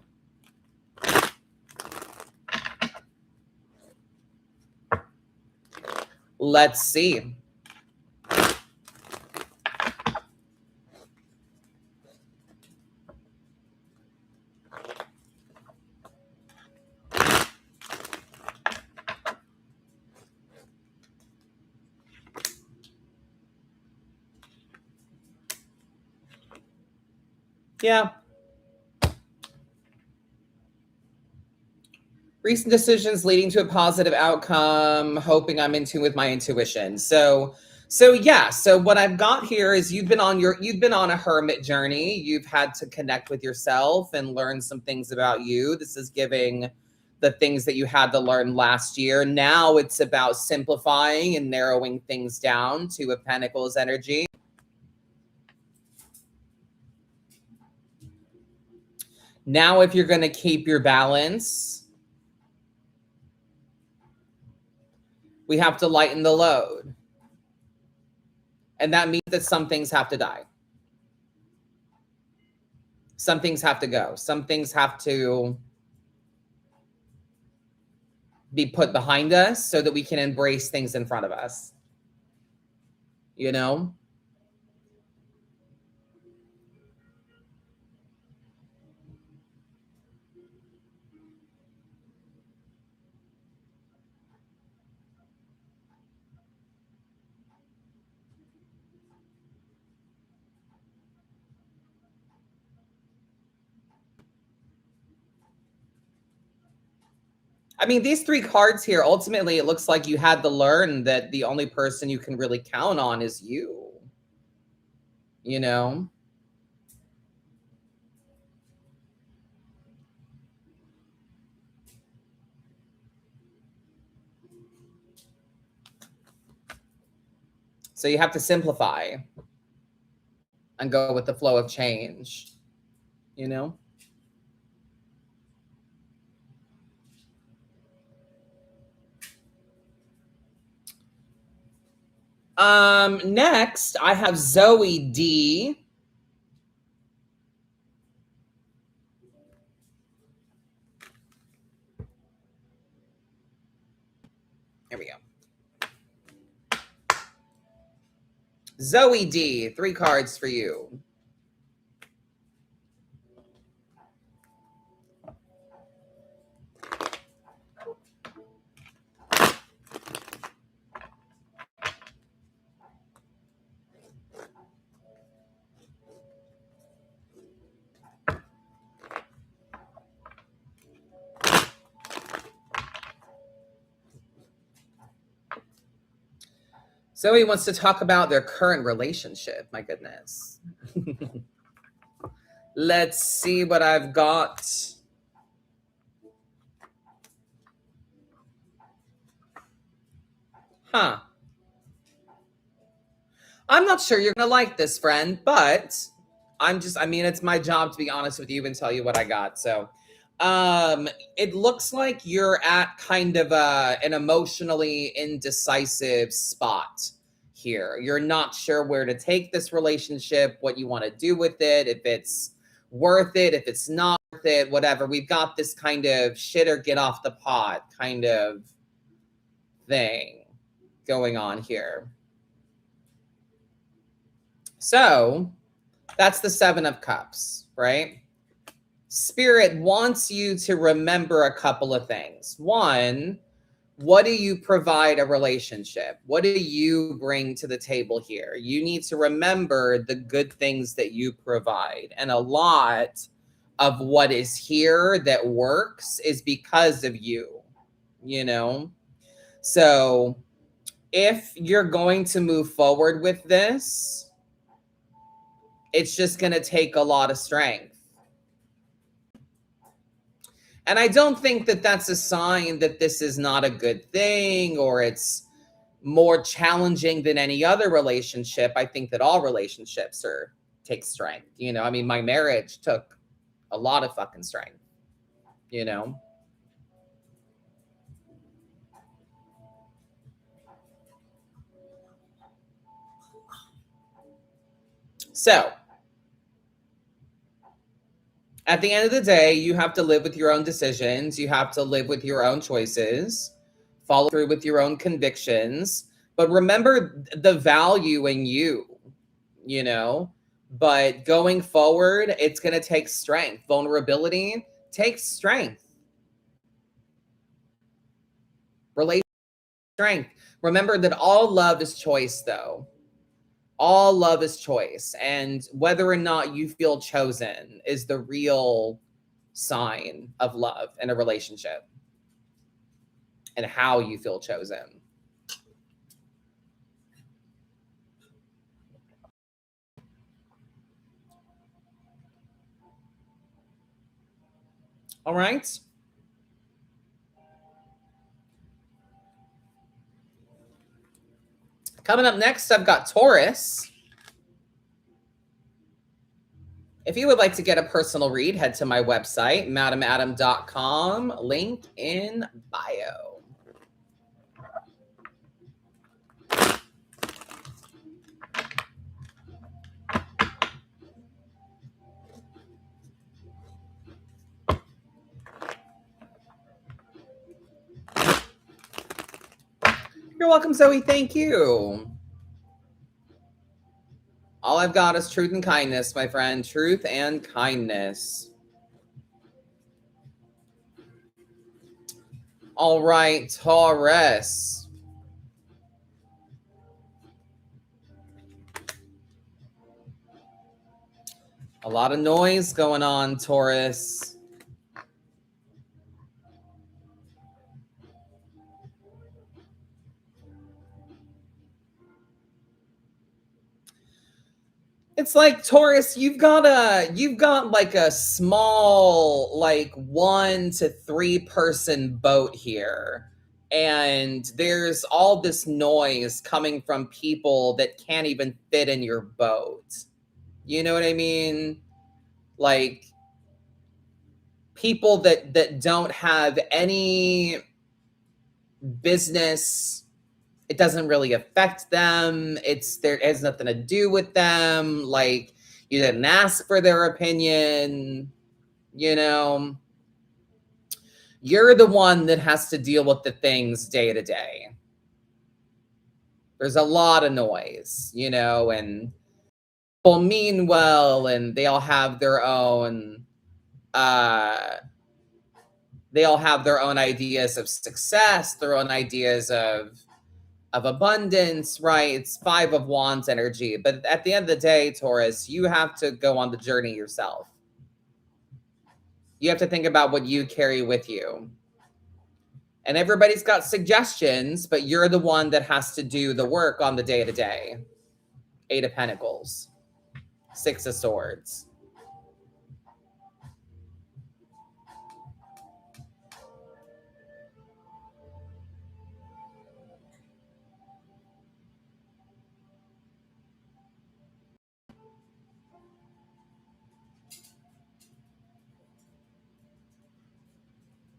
Let's see. Yeah. Recent decisions leading to a positive outcome, hoping I'm in tune with my intuition. So yeah, so what I've got here is you've been on a hermit journey. You've had to connect with yourself and learn some things about you. This is giving the things that you had to learn last year. Now it's about simplifying and narrowing things down to a Pentacles energy. Now, if you're going to keep your balance, we have to lighten the load. And that means that some things have to die. Some things have to go. Some things have to be put behind us so that we can embrace things in front of us. You know? I mean, these three cards here, ultimately, it looks like you had to learn that the only person you can really count on is you. You know? So you have to simplify and go with the flow of change. You know? Next, I have Zoe D. Here we go. Zoe D, 3 cards for you. Zoe wants to talk about their current relationship. My goodness. Let's see what I've got. Huh. I'm not sure you're going to like this, friend, but it's my job to be honest with you and tell you what I got. So, it looks like you're at kind of an emotionally indecisive spot here. You're not sure where to take this relationship, what you want to do with it, if it's worth it, if it's not worth it, whatever. We've got this kind of shit or get off the pot kind of thing going on here. So that's the 7 of Cups, right? Spirit wants you to remember a couple of things. One, what do you provide a relationship? What do you bring to the table here? You need to remember the good things that you provide. And a lot of what is here that works is because of you, you know? So if you're going to move forward with this, it's just going to take a lot of strength. And I don't think that that's a sign that this is not a good thing or it's more challenging than any other relationship. I think that all relationships take strength. You know, I mean, my marriage took a lot of fucking strength, you know? So at the end of the day, you have to live with your own decisions. You have to live with your own choices, follow through with your own convictions, but remember the value in you, you know? But going forward, it's going to take strength. Vulnerability takes strength. Relation strength. Remember that all love is choice, though. All love is choice, and whether or not you feel chosen is the real sign of love in a relationship, and how you feel chosen. All right. Coming up next, I've got Taurus. If you would like to get a personal read, head to my website, madamadam.com, link in bio. You're welcome, Zoe. Thank you. All I've got is truth and kindness, my friend. Truth and kindness. All right, Taurus. A lot of noise going on, Taurus. It's like, Taurus, you've got like a small, like 1 to 3 person boat here. And there's all this noise coming from people that can't even fit in your boat. You know what I mean? Like people that don't have any business. It doesn't really affect them. It has nothing to do with them. Like, you didn't ask for their opinion. You know, you're the one that has to deal with the things day to day. There's a lot of noise, you know, and people mean well, and they all have their own ideas of success, their own ideas of abundance, right? It's 5 of Wands energy. But at the end of the day, Taurus, you have to go on the journey yourself. You have to think about what you carry with you. And everybody's got suggestions, but you're the one that has to do the work on the day to day. 8 of Pentacles, 6 of Swords.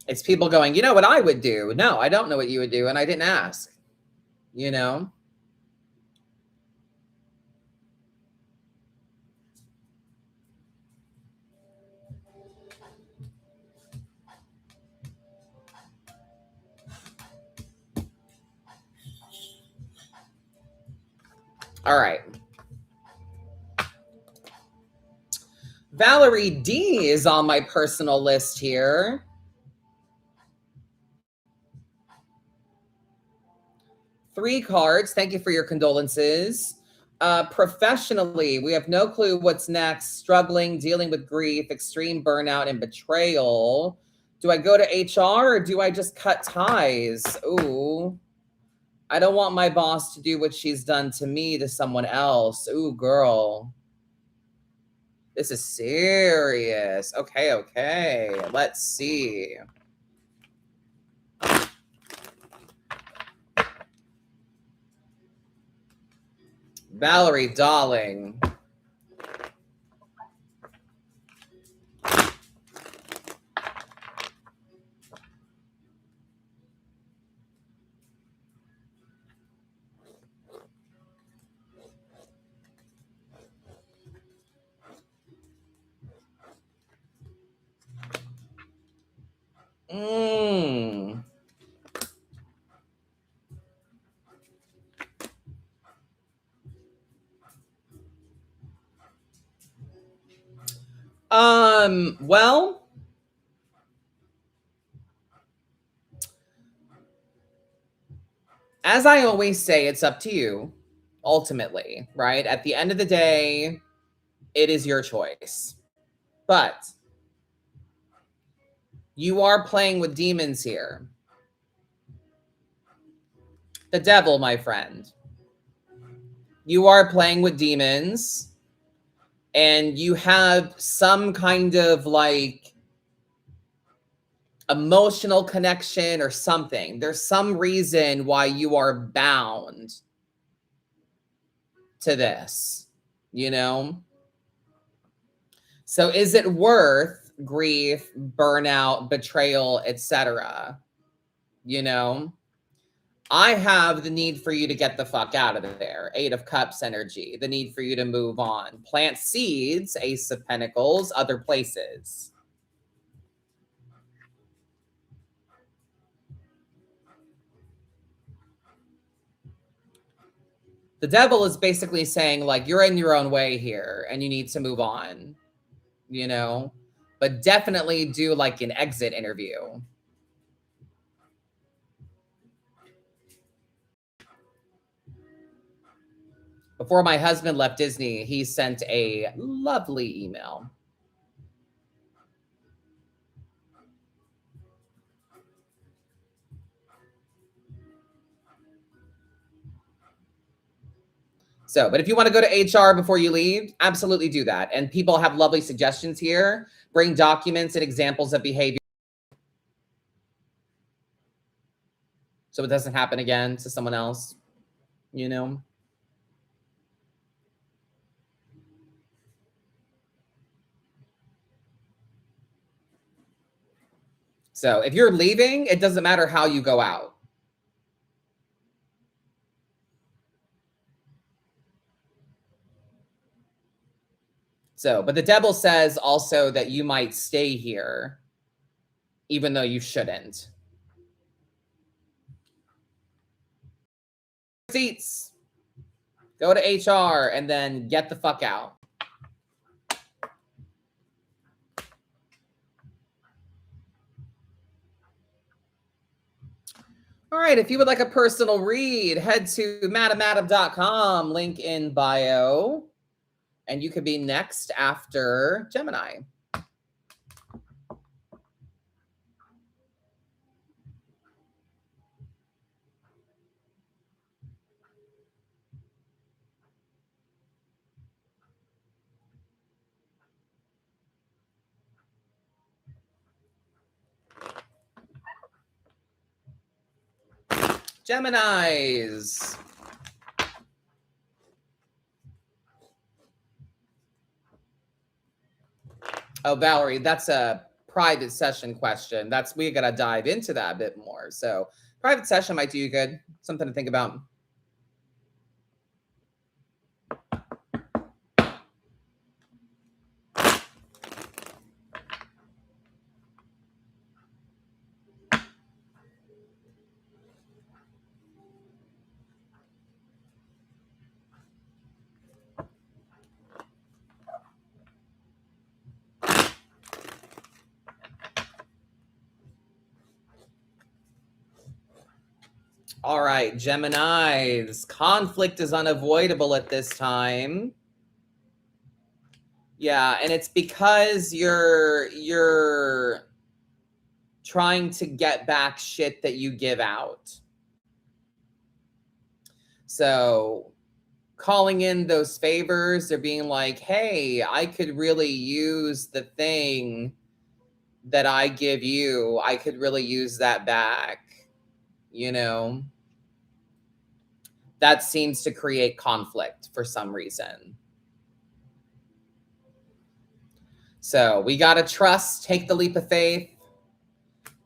It's people going, you know what I would do? No, I don't know what you would do, and I didn't ask. You know? All right. Valerie D is on my personal list here. Three cards. Thank you for your condolences. Professionally, we have no clue what's next. Struggling, dealing with grief, extreme burnout, and betrayal. Do I go to HR or do I just cut ties? Ooh. I don't want my boss to do what she's done to me to someone else. Ooh, girl. This is serious. Okay. Let's see. Valerie, darling. Well, as I always say, it's up to you. ultimately, right? At the end of the day, it is your choice. But you are playing with demons here. The devil, my friend. You are playing with demons, and you have some kind of like emotional connection or something. There's some reason why you are bound to this, you know? So is it worth grief, burnout, betrayal, etc.? You know? I have the need for you to get the fuck out of there. 8 of Cups energy, the need for you to move on. Plant seeds, Ace of Pentacles, other places. The devil is basically saying, like, you're in your own way here and you need to move on, you know? But definitely do like an exit interview. Before my husband left Disney, he sent a lovely email. So, but if you want to go to HR before you leave, absolutely do that. And people have lovely suggestions here. Bring documents and examples of behavior so it doesn't happen again to someone else, you know? So if you're leaving, it doesn't matter how you go out. So, but the devil says also that you might stay here, even though you shouldn't. Seats, go to HR and then get the fuck out. All right, if you would like a personal read, head to madamadam.com, link in bio, and you could be next after Gemini. Geminis. Oh, Valerie, that's a private session question. We gotta dive into that a bit more. So private session might do you good. Something to think about. All right, Geminis. Conflict is unavoidable at this time. Yeah, and it's because you're trying to get back shit that you give out. So calling in those favors, they're being like, hey, I could really use the thing that I give you. I could really use that back, you know? That seems to create conflict for some reason. So we got to trust, take the leap of faith.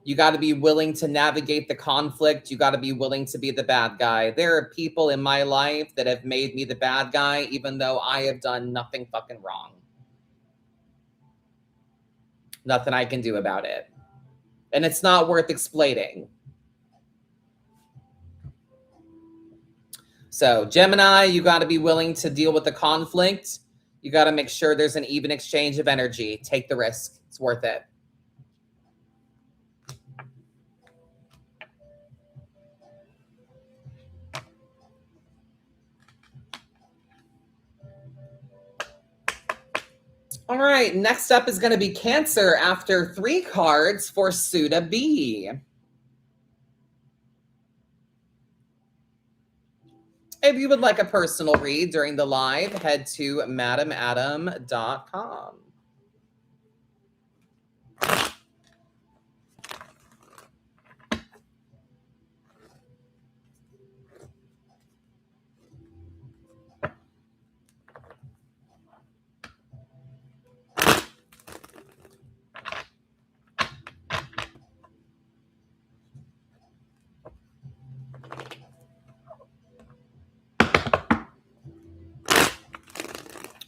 You got to be willing to navigate the conflict. You got to be willing to be the bad guy. There are people in my life that have made me the bad guy, even though I have done nothing fucking wrong. Nothing I can do about it. And it's not worth explaining. So, Gemini, you got to be willing to deal with the conflict. You got to make sure there's an even exchange of energy. Take the risk. It's worth it. All right, next up is going to be Cancer after 3 cards for Suda B. If you would like a personal read during the live, head to madamadam.com.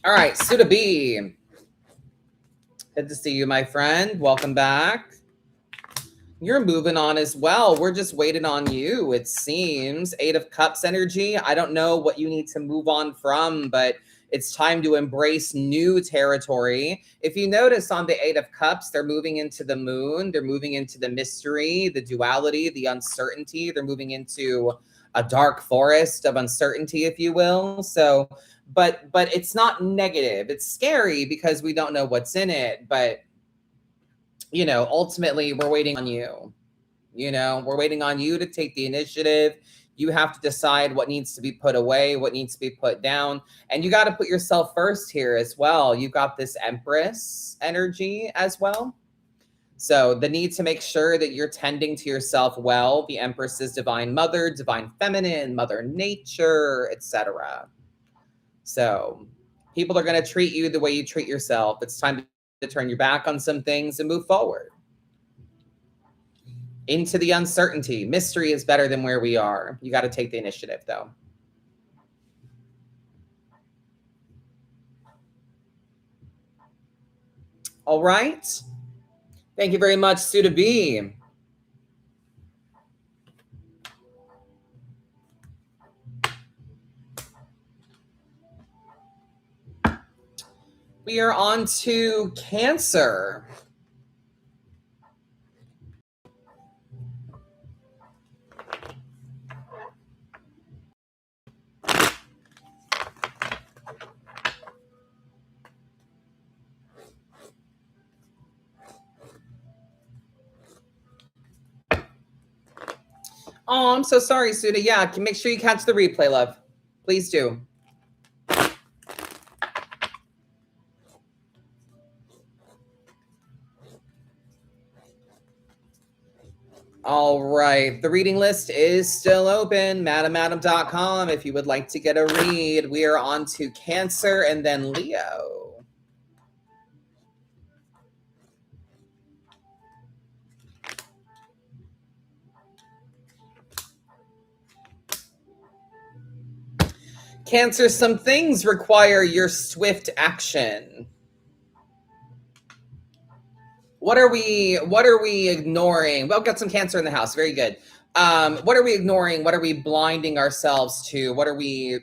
All right, Suda B. Good to see you, my friend. Welcome back. You're moving on as well. We're just waiting on you, it seems. 8 of Cups energy. I don't know what you need to move on from, but it's time to embrace new territory. If you notice on the 8 of Cups, they're moving into the moon. They're moving into the mystery, the duality, the uncertainty. They're moving into a dark forest of uncertainty, if you will. So, but it's not negative. It's scary because we don't know what's in it, but you know, ultimately we're waiting on you. You know, we're waiting on you to take the initiative. You have to decide what needs to be put away, what needs to be put down. And you got to put yourself first here as well. You've got this Empress energy as well. So the need to make sure that you're tending to yourself well. The Empress is divine mother, divine feminine, mother nature, etc. So people are going to treat you the way you treat yourself. It's time to turn your back on some things and move forward into the uncertainty. Mystery is better than where we are. You got to take the initiative, though. All right. Thank you very much, Suda B. We are on to Cancer. Oh, I'm so sorry, Suda. Yeah, make sure you catch the replay, love. Please do. All right. The reading list is still open. madamadam.com if you would like to get a read. We are on to Cancer and then Leo. Cancer, some things require your swift action. What are we ignoring? Well, got some Cancer in the house. Very good. What are we ignoring? What are we blinding ourselves to? What are we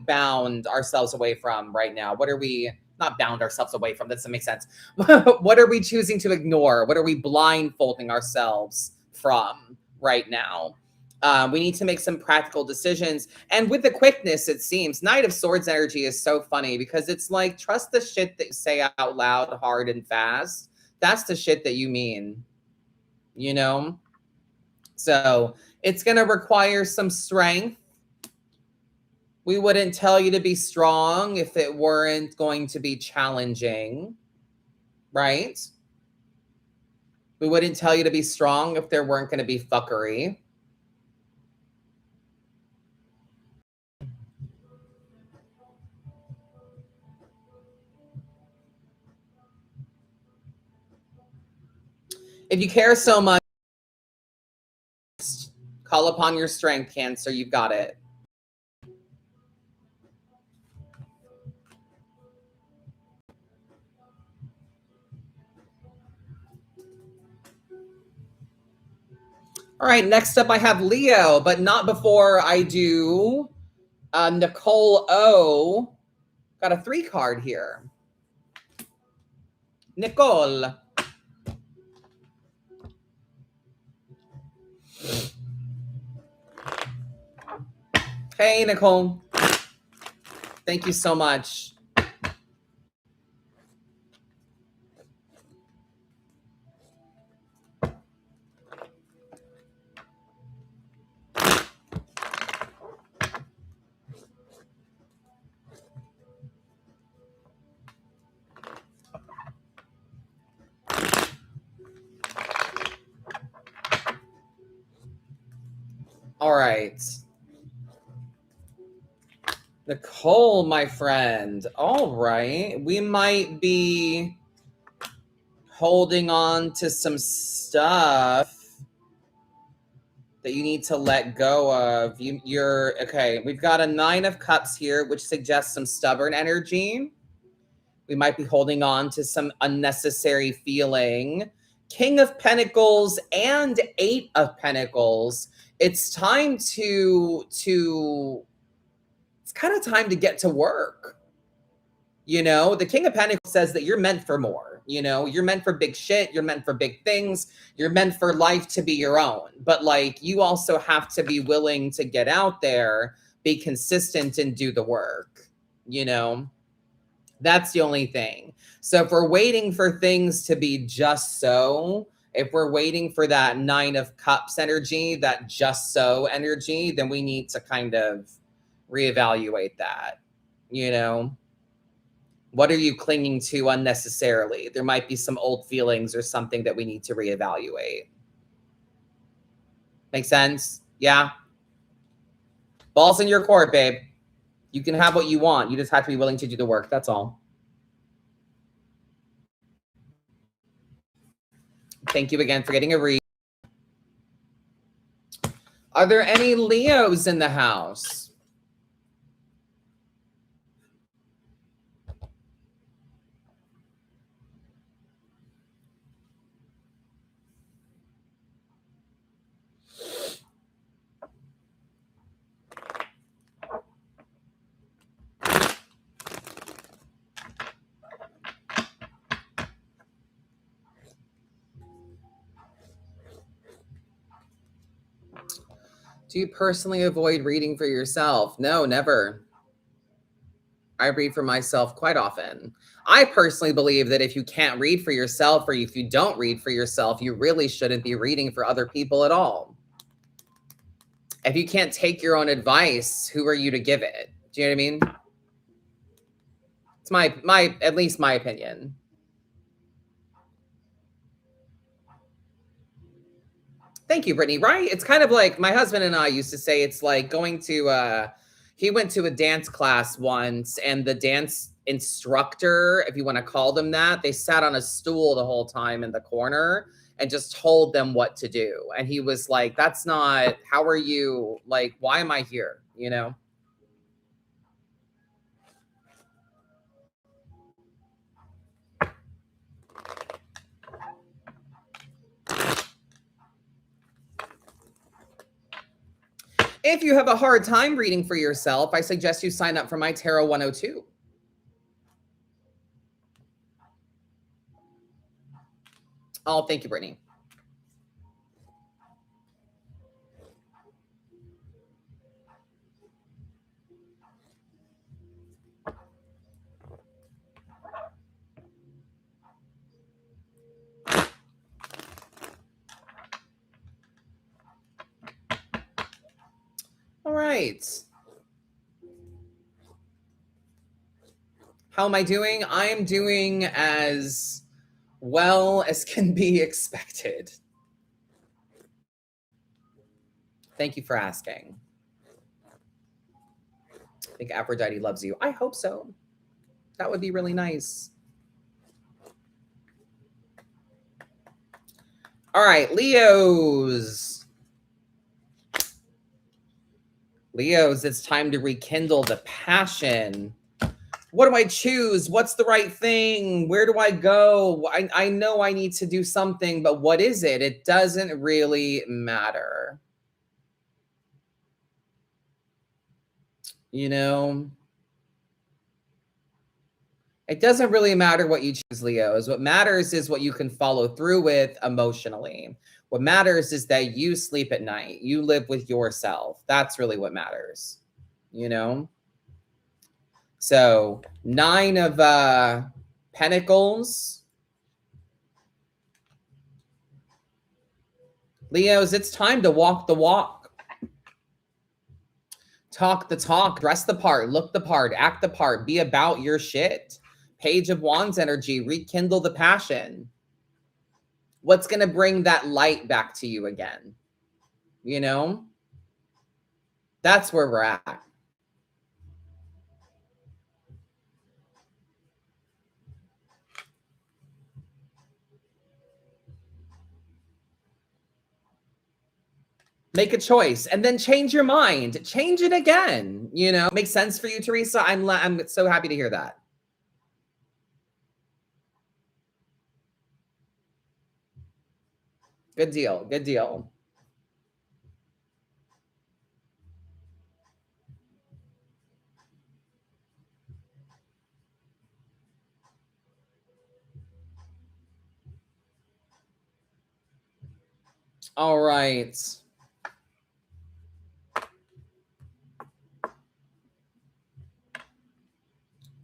bound ourselves away from right now? What are we not bound ourselves away from? That doesn't make sense. What are we choosing to ignore? What are we blindfolding ourselves from right now? We need to make some practical decisions. And with the quickness, it seems, Knight of Swords energy is so funny because it's like, trust the shit that you say out loud, hard and fast. That's the shit that you mean, you know? So it's going to require some strength. We wouldn't tell you to be strong if it weren't going to be challenging, right? We wouldn't tell you to be strong if there weren't going to be fuckery. If you care so much, call upon your strength, Cancer. You've got it. All right, next up I have Leo, but not before I do Nicole O. Got a 3 card here. Nicole. Hey, Nicole. Thank you so much. All right. Nicole, my friend. All right. We might be holding on to some stuff that you need to let go of. You're okay. We've got a 9 of Cups here, which suggests some stubborn energy. We might be holding on to some unnecessary feeling. King of Pentacles and 8 of Pentacles. It's time to it's kind of time to get to work. You know, the King of Pentacles says that you're meant for more. You know, you're meant for big shit. You're meant for big things. You're meant for life to be your own. But like, you also have to be willing to get out there, be consistent, and do the work. You know, that's the only thing. So if we're waiting for things to be just so, if we're waiting for that 9 of Cups energy, that just so energy, then we need to kind of reevaluate that, you know? What are you clinging to unnecessarily? There might be some old feelings or something that we need to reevaluate. Make sense? Yeah? Ball's in your court, babe. You can have what you want. You just have to be willing to do the work. That's all. Thank you again for getting a read. Are there any Leos in the house? Do you personally avoid reading for yourself? No, never. I read for myself quite often. I personally believe that if you can't read for yourself, or if you don't read for yourself, you really shouldn't be reading for other people at all. If you can't take your own advice, who are you to give it? Do you know what I mean? It's my at least my opinion. Thank you, Brittany. Right? It's kind of like my husband and I used to say, it's like going to he went to a dance class once, and the dance instructor, if you want to call them that, they sat on a stool the whole time in the corner and just told them what to do. And he was like, that's not, how are you, like, why am I here? You know? If you have a hard time reading for yourself, I suggest you sign up for my Tarot 102. Oh, thank you, Brittany. All right. How am I doing? I am doing as well as can be expected. Thank you for asking. I think Aphrodite loves you. I hope so. That would be really nice. All right, Leos. Leos, it's time to rekindle the passion. What do I choose? What's the right thing? Where do I go? I know I need to do something, but what is it? It doesn't really matter. You know? It doesn't really matter what you choose, Leos. What matters is what you can follow through with emotionally. What matters is that you sleep at night. You live with yourself. That's really what matters, you know? So 9 of Pentacles. Leos, it's time to walk the walk. Talk the talk, dress the part, look the part, act the part, be about your shit. Page of Wands energy, rekindle the passion. What's going to bring that light back to you again? You know? That's where we're at. Make a choice and then change your mind. Change it again. You know, makes sense for you, Teresa. I'm so happy to hear that. Good deal. Good deal. All right.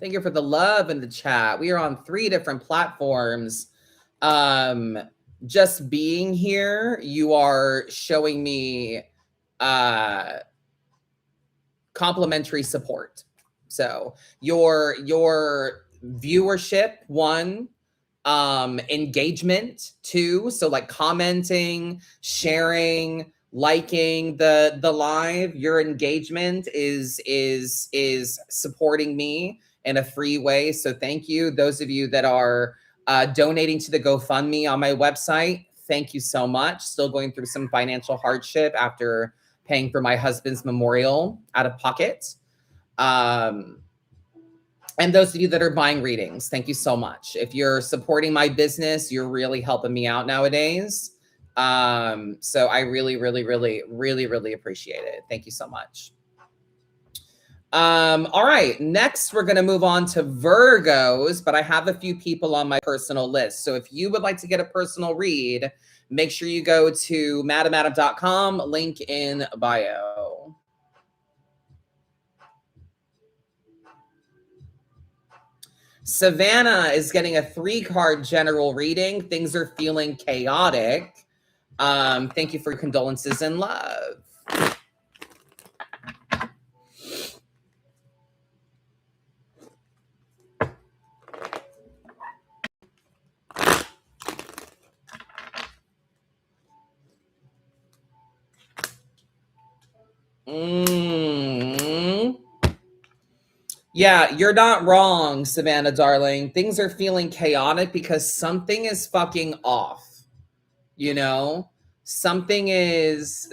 Thank you for the love in the chat. We are on 3 different platforms. Just being here, you are showing me complimentary support. So your viewership, 1, engagement, 2, so like commenting, sharing, liking the live, your engagement is supporting me in a free way. So thank you. Those of you that are donating to the GoFundMe on my website, thank you so much. Still going through some financial hardship after paying for my husband's memorial out of pocket. And those of you that are buying readings, thank you so much. If you're supporting my business, you're really helping me out nowadays. So I really, really, really, really, really appreciate it. Thank you so much. All right, next we're going to move on to Virgos, but I have a few people on my personal list. So if you would like to get a personal read, make sure you go to madamadam.com, link in bio. Savannah is getting a 3-card general reading. Things are feeling chaotic. Thank you for your condolences and love. Yeah, you're not wrong, Savannah, darling. Things are feeling chaotic because something is fucking off. You know, something is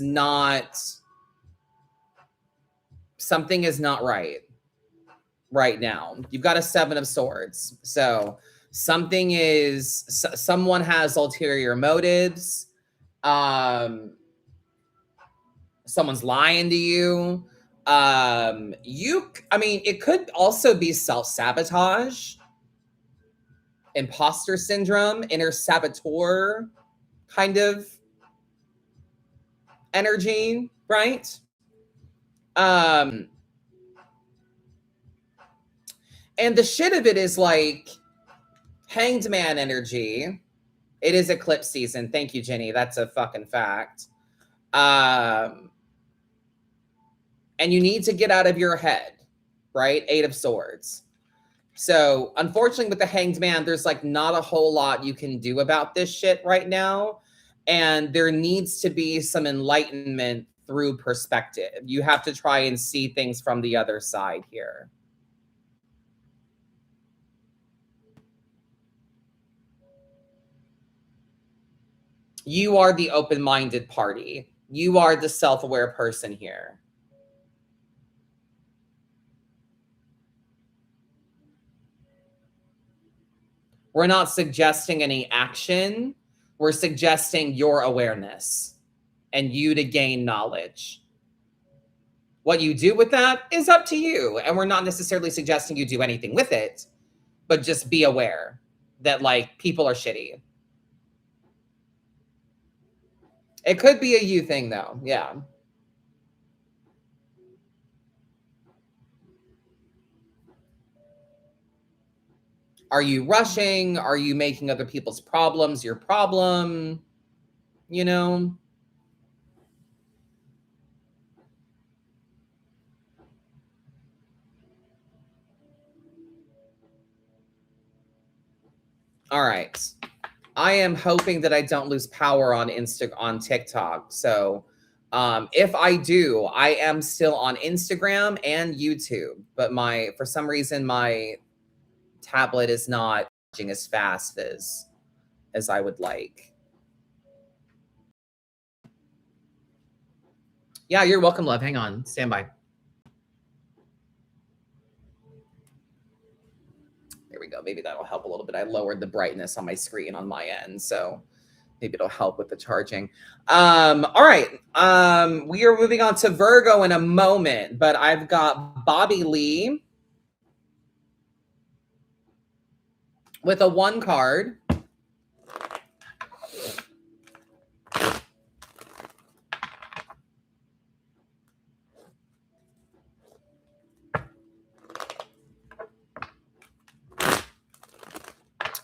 not right now. You've got a 7 of Swords, so someone has ulterior motives. Someone's lying to you. It could also be self-sabotage, imposter syndrome, inner saboteur kind of energy, right? And the shit of it is like Hanged Man energy. It is eclipse season. Thank you, Jenny. That's a fucking fact. And you need to get out of your head, right? 8 of Swords. So unfortunately with the Hanged Man, there's like not a whole lot you can do about this shit right now. And there needs to be some enlightenment through perspective. You have to try and see things from the other side here. You are the open-minded party. You are the self-aware person here. We're not suggesting any action. We're suggesting your awareness and you to gain knowledge. What you do with that is up to you. And we're not necessarily suggesting you do anything with it, but just be aware that like people are shitty. It could be a you thing though. Yeah. Are you rushing? Are you making other people's problems your problem? You know? All right. I am hoping that I don't lose power on TikTok. So If I do, I am still on Instagram and YouTube, but for some reason my tablet is not charging as fast as I would like. Yeah, you're welcome, love. Hang on, stand by. There we go. Maybe that'll help a little bit. I lowered the brightness on my screen on my end, so maybe it'll help with the charging. All right. We are moving on to Virgo in a moment, but I've got Bobby Lee with a 1 card.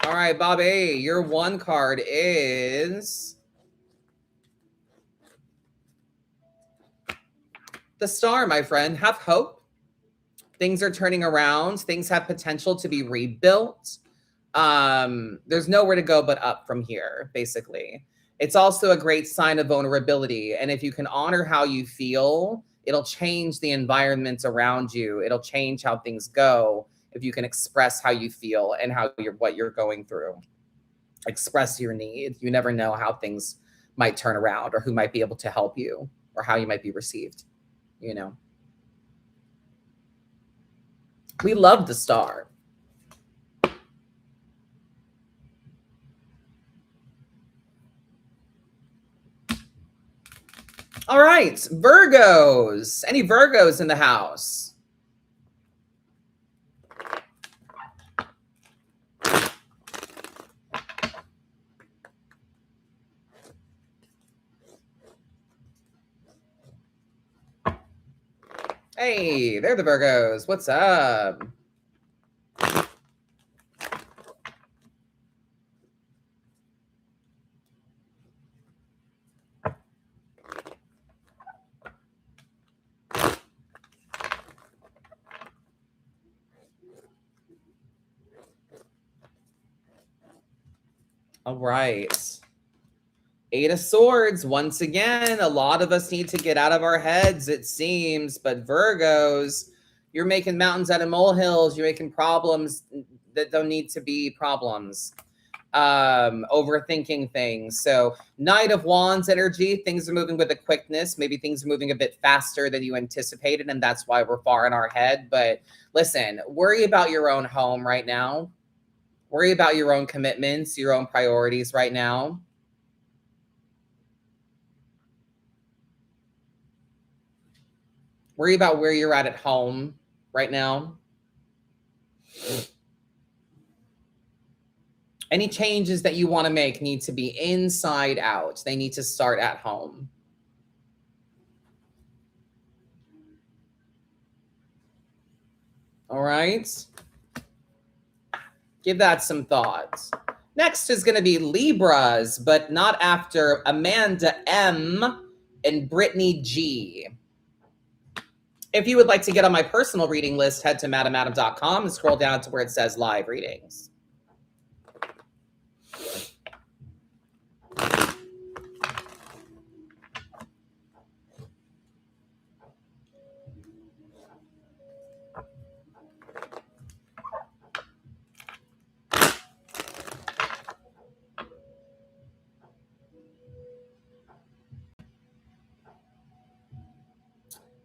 All right, Bobby, your 1 card is the Star, my friend. Have hope. Things are turning around. Things have potential to be rebuilt. There's nowhere to go but up from here, basically. It's also a great sign of vulnerability. And if you can honor how you feel, it'll change the environment around you. It'll change how things go if you can express how you feel and what you're going through. Express your needs. You never know how things might turn around or who might be able to help you or how you might be received, you know. We love the Star. All right, Virgos. Any Virgos in the house? Hey, they're the Virgos. What's up? All right. 8 of Swords. Once again, a lot of us need to get out of our heads, it seems. But Virgos, you're making mountains out of molehills. You're making problems that don't need to be problems. Overthinking things. So Knight of Wands energy. Things are moving with a quickness. Maybe things are moving a bit faster than you anticipated, and that's why we're far in our head. But listen, worry about your own home right now. Worry about your own commitments, your own priorities right now. Worry about where you're at home right now. Any changes that you want to make need to be inside out. They need to start at home. All right. Give that some thought. Next is going to be Libras, but not after Amanda M and Brittany G. If you would like to get on my personal reading list, head to madamadam.com and scroll down to where it says live readings.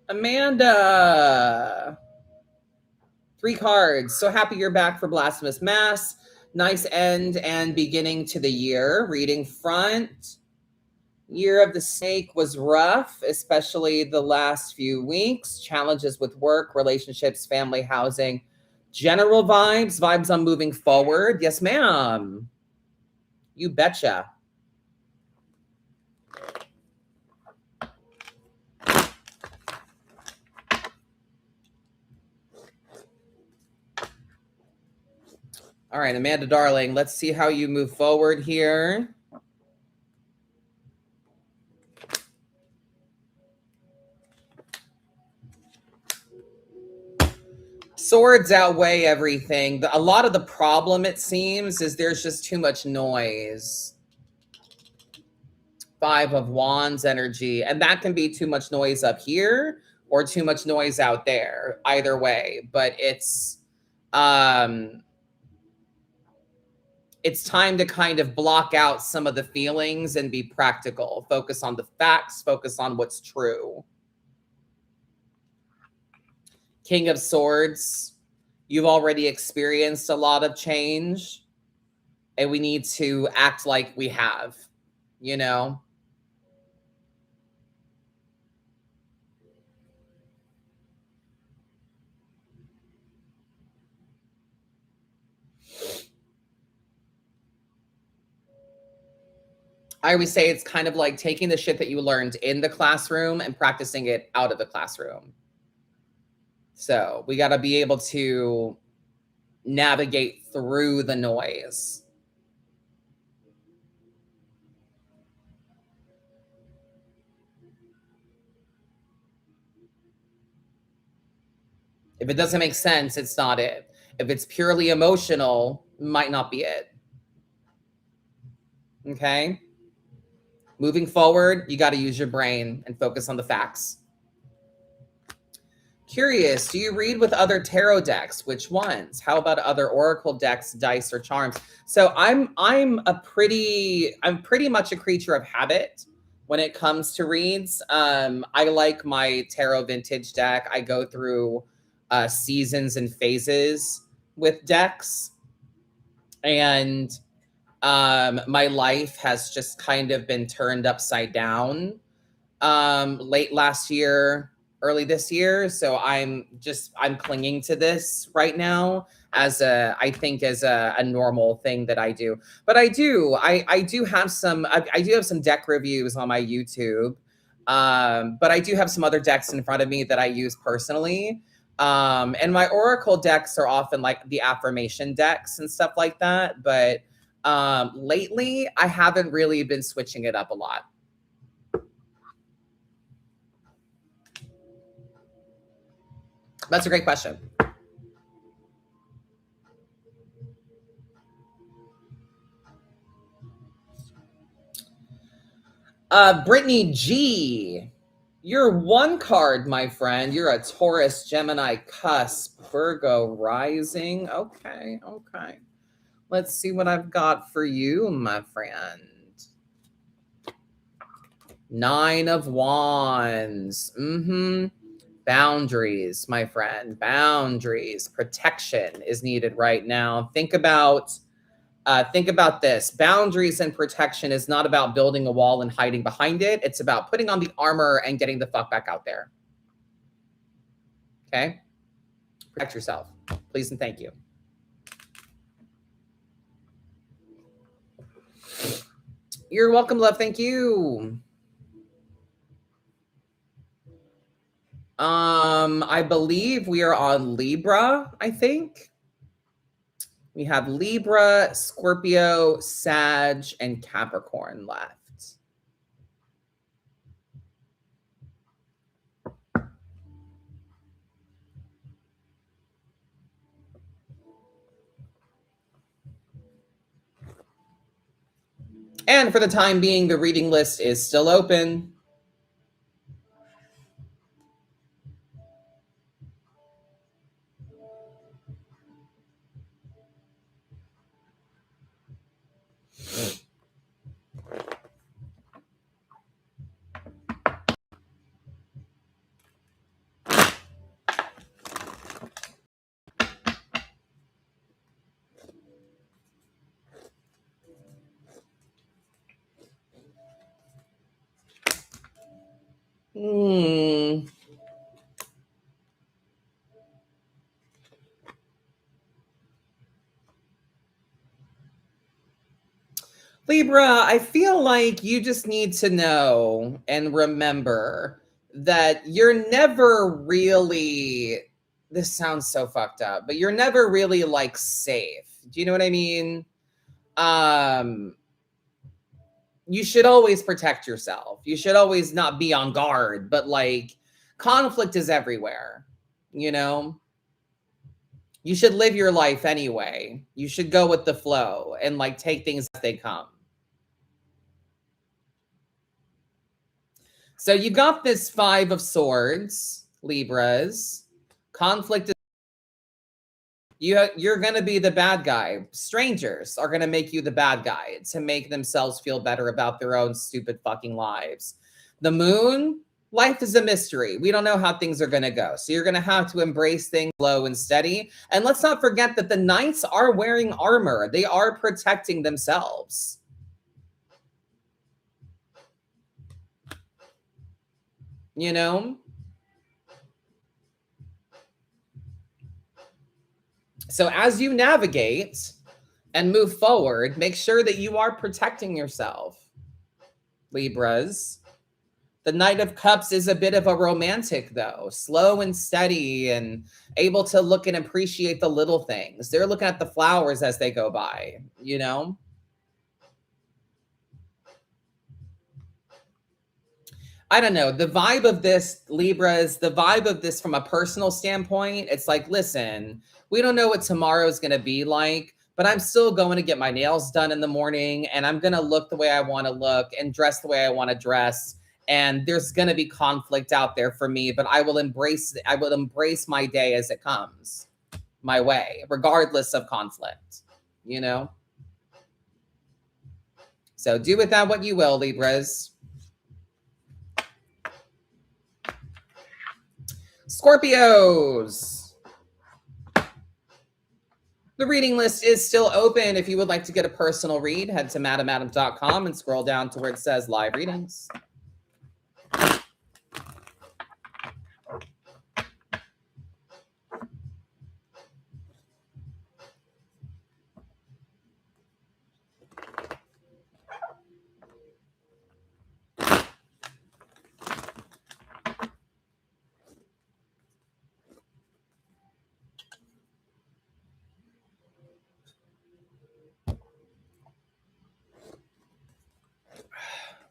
Amanda, 3 cards. So happy you're back for Blasphemous Mass. Nice end and beginning to the year. Reading front. Year of the Snake was rough, especially the last few weeks. Challenges with work, relationships, family, housing. General vibes on moving forward. Yes, ma'am. You betcha. All right, Amanda, darling, let's see how you move forward here. Swords outweigh everything. A lot of the problem, it seems, is there's just too much noise. Five of Wands energy. And that can be too much noise up here or too much noise out there, either way. But it's time to kind of block out some of the feelings and be practical. Focus on the facts, focus on what's true. King of Swords, you've already experienced a lot of change, and we need to act like we have, you know? I always say it's kind of like taking the shit that you learned in the classroom and practicing it out of the classroom. So we got to be able to navigate through the noise. If it doesn't make sense, it's not it. If it's purely emotional, might not be it. Okay? Moving forward, you got to use your brain and focus on the facts. Curious, do you read with other tarot decks? Which ones? How about other oracle decks, dice, or charms? So I'm pretty much a creature of habit when it comes to reads. I like my tarot vintage deck. I go through seasons and phases with decks, and my life has just kind of been turned upside down late last year, early this year. So I'm clinging to this right now as a normal thing that I do. But I do have some deck reviews on my YouTube. But I do have some other decks in front of me that I use personally. And my oracle decks are often like the affirmation decks and stuff like that. But lately I haven't really been switching it up a lot. That's a great question. Brittany G, you're one card, my friend. You're a Taurus, Gemini, cusp, Virgo rising. Okay. Let's see what I've got for you, my friend. Nine of Wands. Boundaries, my friend. Boundaries. Protection is needed right now. Think about this. Boundaries and protection is not about building a wall and hiding behind it. It's about putting on the armor and getting the fuck back out there. Okay? Protect yourself. Please and thank you. You're welcome, love. Thank you. I believe we are on Libra, I think. We have Libra, Scorpio, Sag, and Capricorn left. And for the time being, the reading list is still open. Libra, I feel like you just need to know and remember that you're never really, this sounds so fucked up, but you're never really like safe. Do you know what I mean? You should always protect yourself. You should always not be on guard, but like conflict is everywhere, you know? You should live your life anyway. You should go with the flow and like take things as they come. So you got this 5 of Swords, Libras. Conflict is you're going to be the bad guy. Strangers are going to make you the bad guy to make themselves feel better about their own stupid fucking lives. The Moon, life is a mystery. We don't know how things are going to go. So you're going to have to embrace things slow and steady. And let's not forget that the Knights are wearing armor. They are protecting themselves. You know? So as you navigate and move forward, make sure that you are protecting yourself, Libras. The Knight of Cups is a bit of a romantic, though, slow and steady and able to look and appreciate the little things. They're looking at the flowers as they go by, you know? I don't know. The vibe of this, Libras, the vibe of this from a personal standpoint, it's like, listen, we don't know what tomorrow is going to be like, but I'm still going to get my nails done in the morning and I'm going to look the way I want to look and dress the way I want to dress. And there's going to be conflict out there for me, but I will embrace my day as it comes my way, regardless of conflict, you know? So do with that what you will, Libras. Scorpios. The reading list is still open. If you would like to get a personal read, head to madamadam.com and scroll down to where it says live readings.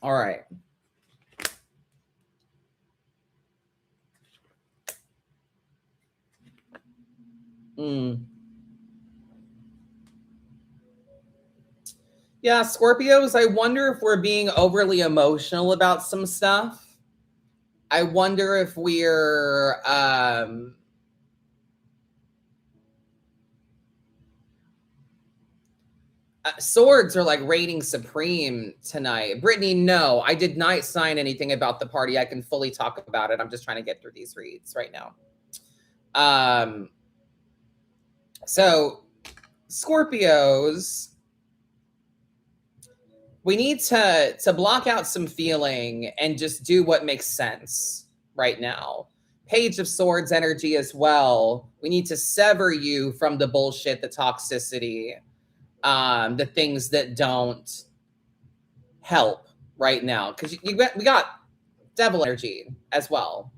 All right. Yeah, Scorpios, I wonder if we're being overly emotional about some stuff. I wonder if we're swords are like reigning supreme tonight. Brittany, no, I did not sign anything about the party. I can fully talk about it. I'm just trying to get through these reads right now. So Scorpios, we need to block out some feeling and just do what makes sense right now. Page of Swords energy as well. We need to sever you from the bullshit, the toxicity, the things that don't help right now. Because we got devil energy as well.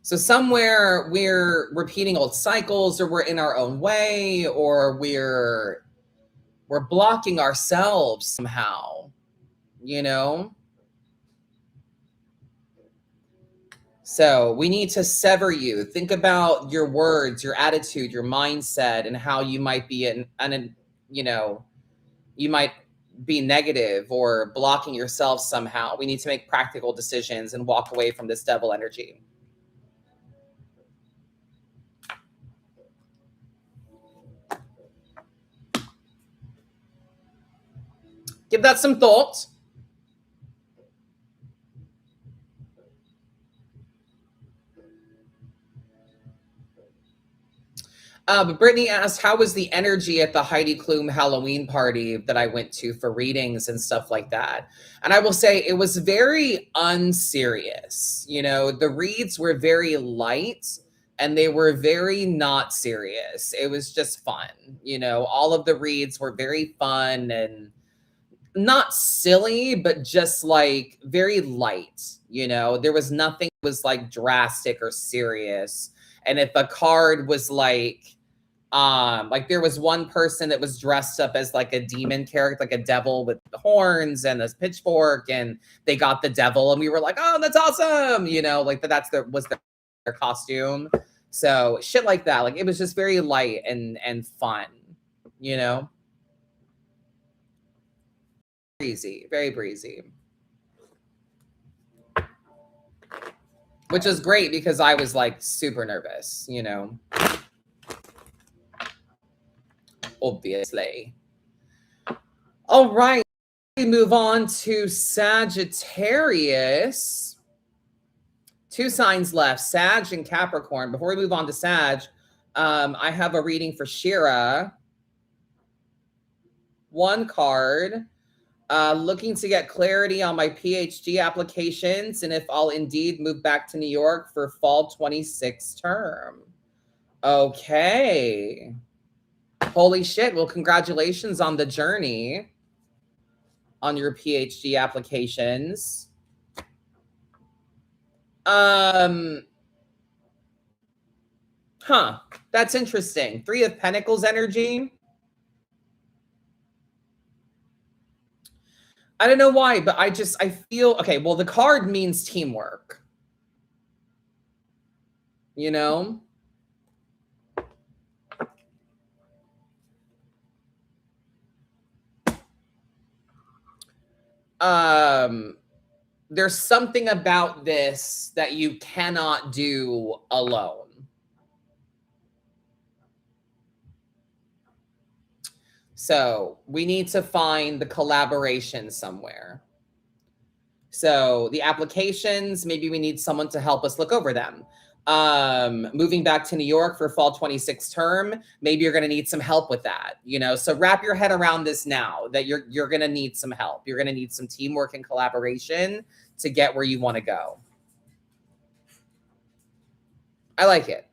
So somewhere we're repeating old cycles, or we're in our own way, or we're blocking ourselves somehow, you know? So we need to sever you. Think about your words, your attitude, your mindset, and how you might be you might be negative or blocking yourself somehow. We need to make practical decisions and walk away from this devil energy. Give that some thought. But Brittany asked, how was the energy at the Heidi Klum Halloween party that I went to for readings and stuff like that? And I will say it was very unserious. You know, the reads were very light and they were very not serious. It was just fun. You know, all of the reads were very fun and not silly, but just like very light. You know, there was nothing that was like drastic or serious. And if a card was like there was one person that was dressed up as like a demon character, like a devil with the horns and this pitchfork, and they got the devil, and we were like, oh, that's awesome, you know, like was their costume. So shit like that. Like it was just very light and fun, you know. breezy, very breezy. Which is great because I was like super nervous, you know. Obviously. All right. We move on to Sagittarius. 2 signs left, Sag and Capricorn. Before we move on to Sag, I have a reading for Shira. 1 card. Looking to get clarity on my PhD applications and if I'll indeed move back to New York for fall 26 term. Okay. Holy shit. Well, congratulations on the journey on your PhD applications. That's interesting. 3 of Pentacles energy. I don't know why, but I feel, okay, well, the card means teamwork. You know? There's something about this that you cannot do alone. So we need to find the collaboration somewhere. So the applications, maybe we need someone to help us look over them. Moving back to New York for fall 26 term, maybe you're going to need some help with that, you know? So wrap your head around this now that you're going to need some help. You're going to need some teamwork and collaboration to get where you want to go. I like it.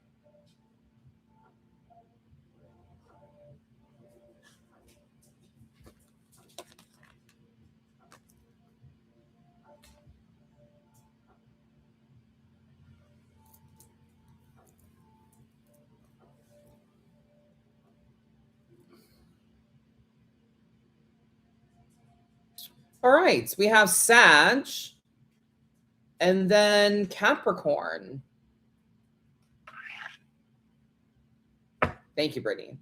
All right, we have Sag and then Capricorn. Thank you, Brittany.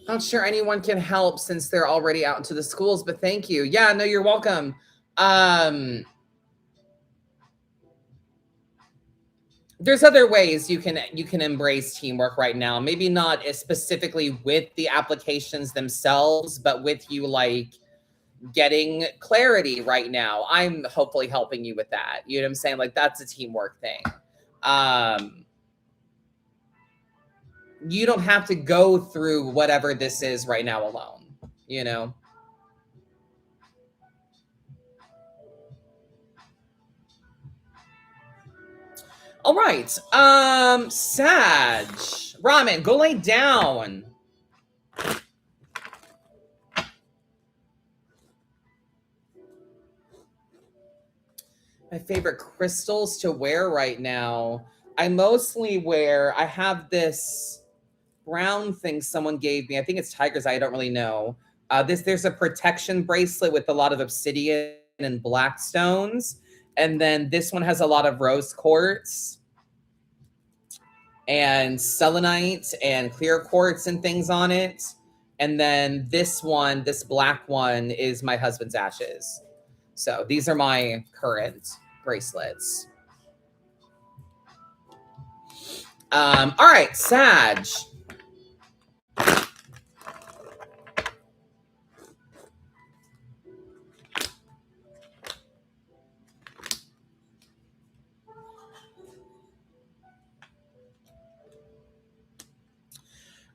Not sure anyone can help since they're already out into the schools, but thank you. Yeah, no, you're welcome. There's other ways you can embrace teamwork right now. Maybe not as specifically with the applications themselves, but with you like getting clarity right now. I'm hopefully helping you with that. You know what I'm saying? Like that's a teamwork thing. You don't have to go through whatever this is right now alone, you know? All right. Sag. Ramen, go lay down. My favorite crystals to wear right now. I mostly wear, I have this brown thing someone gave me. I think it's Tiger's Eye. I don't really know. There's a protection bracelet with a lot of obsidian and black stones. And then this one has a lot of rose quartz and selenite and clear quartz and things on it. And then this one, this black one, is my husband's ashes. So these are my current bracelets. All right, Sag.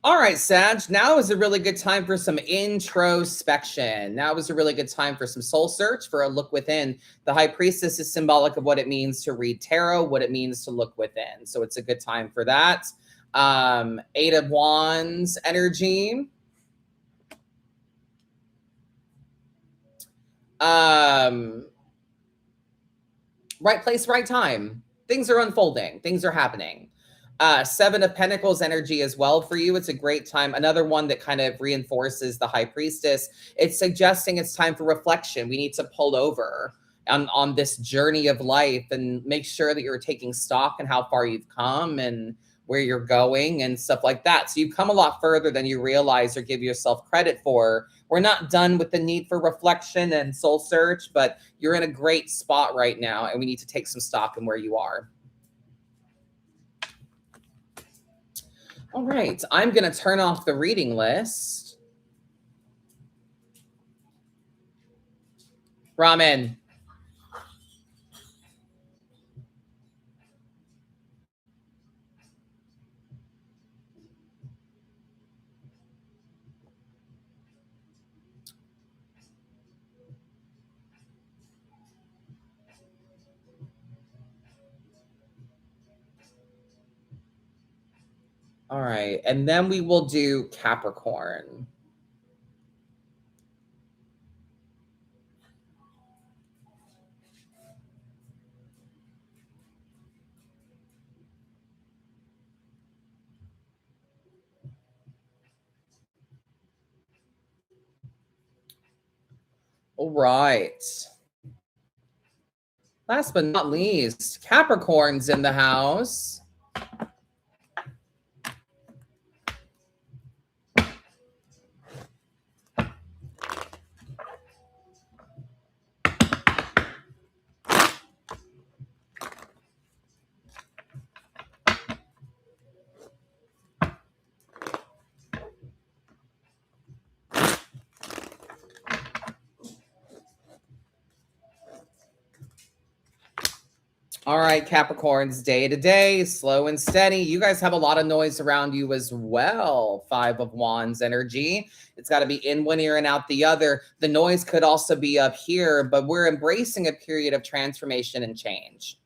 All right, Sag, now is a really good time for some introspection. Now is a really good time for some soul search, for a look within. The High Priestess is symbolic of what it means to read tarot, what it means to look within. So it's a good time for that. 8 of Wands energy. Right place, right time. Things are unfolding. Things are happening. Seven of Pentacles energy as well for you. It's a great time. Another one that kind of reinforces the High Priestess. It's suggesting it's time for reflection. We need to pull over on this journey of life and make sure that you're taking stock in how far you've come and where you're going and stuff like that. So you've come a lot further than you realize or give yourself credit for. We're not done with the need for reflection and soul search, but you're in a great spot right now, and we need to take some stock in where you are. All right, I'm going to turn off the reading list. Ramen. All right, and then we will do Capricorn. All right. Last but not least, Capricorn's in the house. All right, Capricorns, day to day, slow and steady. You guys have a lot of noise around you as well. Five of Wands energy. It's got to be in one ear and out the other. The noise could also be up here, but we're embracing a period of transformation and change.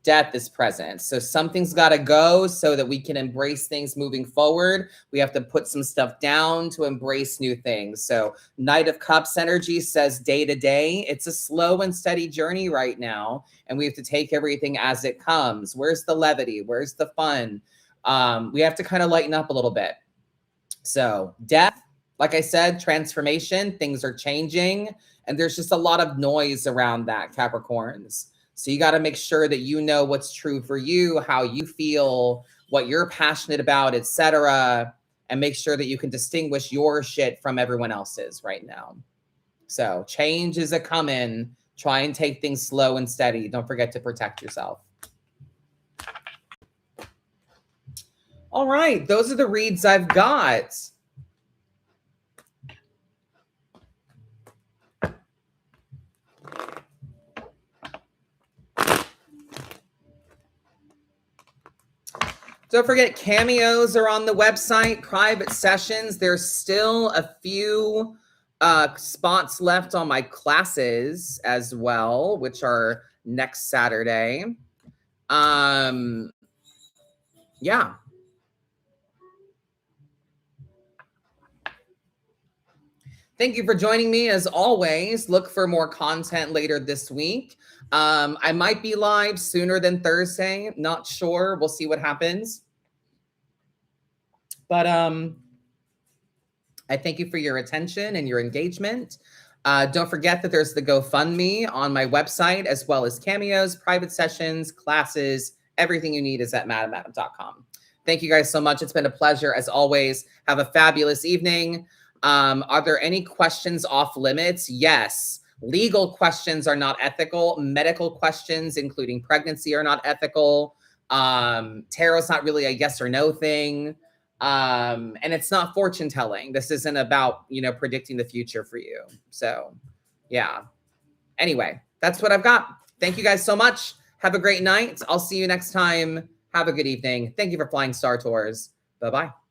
Death is present. So something's got to go so that we can embrace things moving forward. We have to put some stuff down to embrace new things. So Knight of Cups energy says day to day. It's a slow and steady journey right now. And we have to take everything as it comes. Where's the levity? Where's the fun? We have to kind of lighten up a little bit. So death, like I said, transformation, things are changing. And there's just a lot of noise around that, Capricorns. So you got to make sure that you know what's true for you, how you feel, what you're passionate about, etc., and make sure that you can distinguish your shit from everyone else's right now. So change is a coming. Try and take things slow and steady. Don't forget to protect yourself. All right, those are the reads I've got. Don't forget, cameos are on the website, private sessions. There's still a few spots left on my classes as well, which are next Saturday. Yeah. Thank you for joining me as always. Look for more content later this week. I might be live sooner than Thursday. Not sure. We'll see what happens. But I thank you for your attention and your engagement. Don't forget that there's the GoFundMe on my website, as well as cameos, private sessions, classes. Everything you need is at madamadam.com. Thank you guys so much. It's been a pleasure as always. Have a fabulous evening. Are there any questions off limits? Yes. Legal questions are not ethical. Medical questions, including pregnancy, are not ethical. Tarot's not really a yes or no thing. And it's not fortune telling. This isn't about, predicting the future for you. So yeah. Anyway, that's what I've got. Thank you guys so much. Have a great night. I'll see you next time. Have a good evening. Thank you for flying Star Tours. Bye-bye.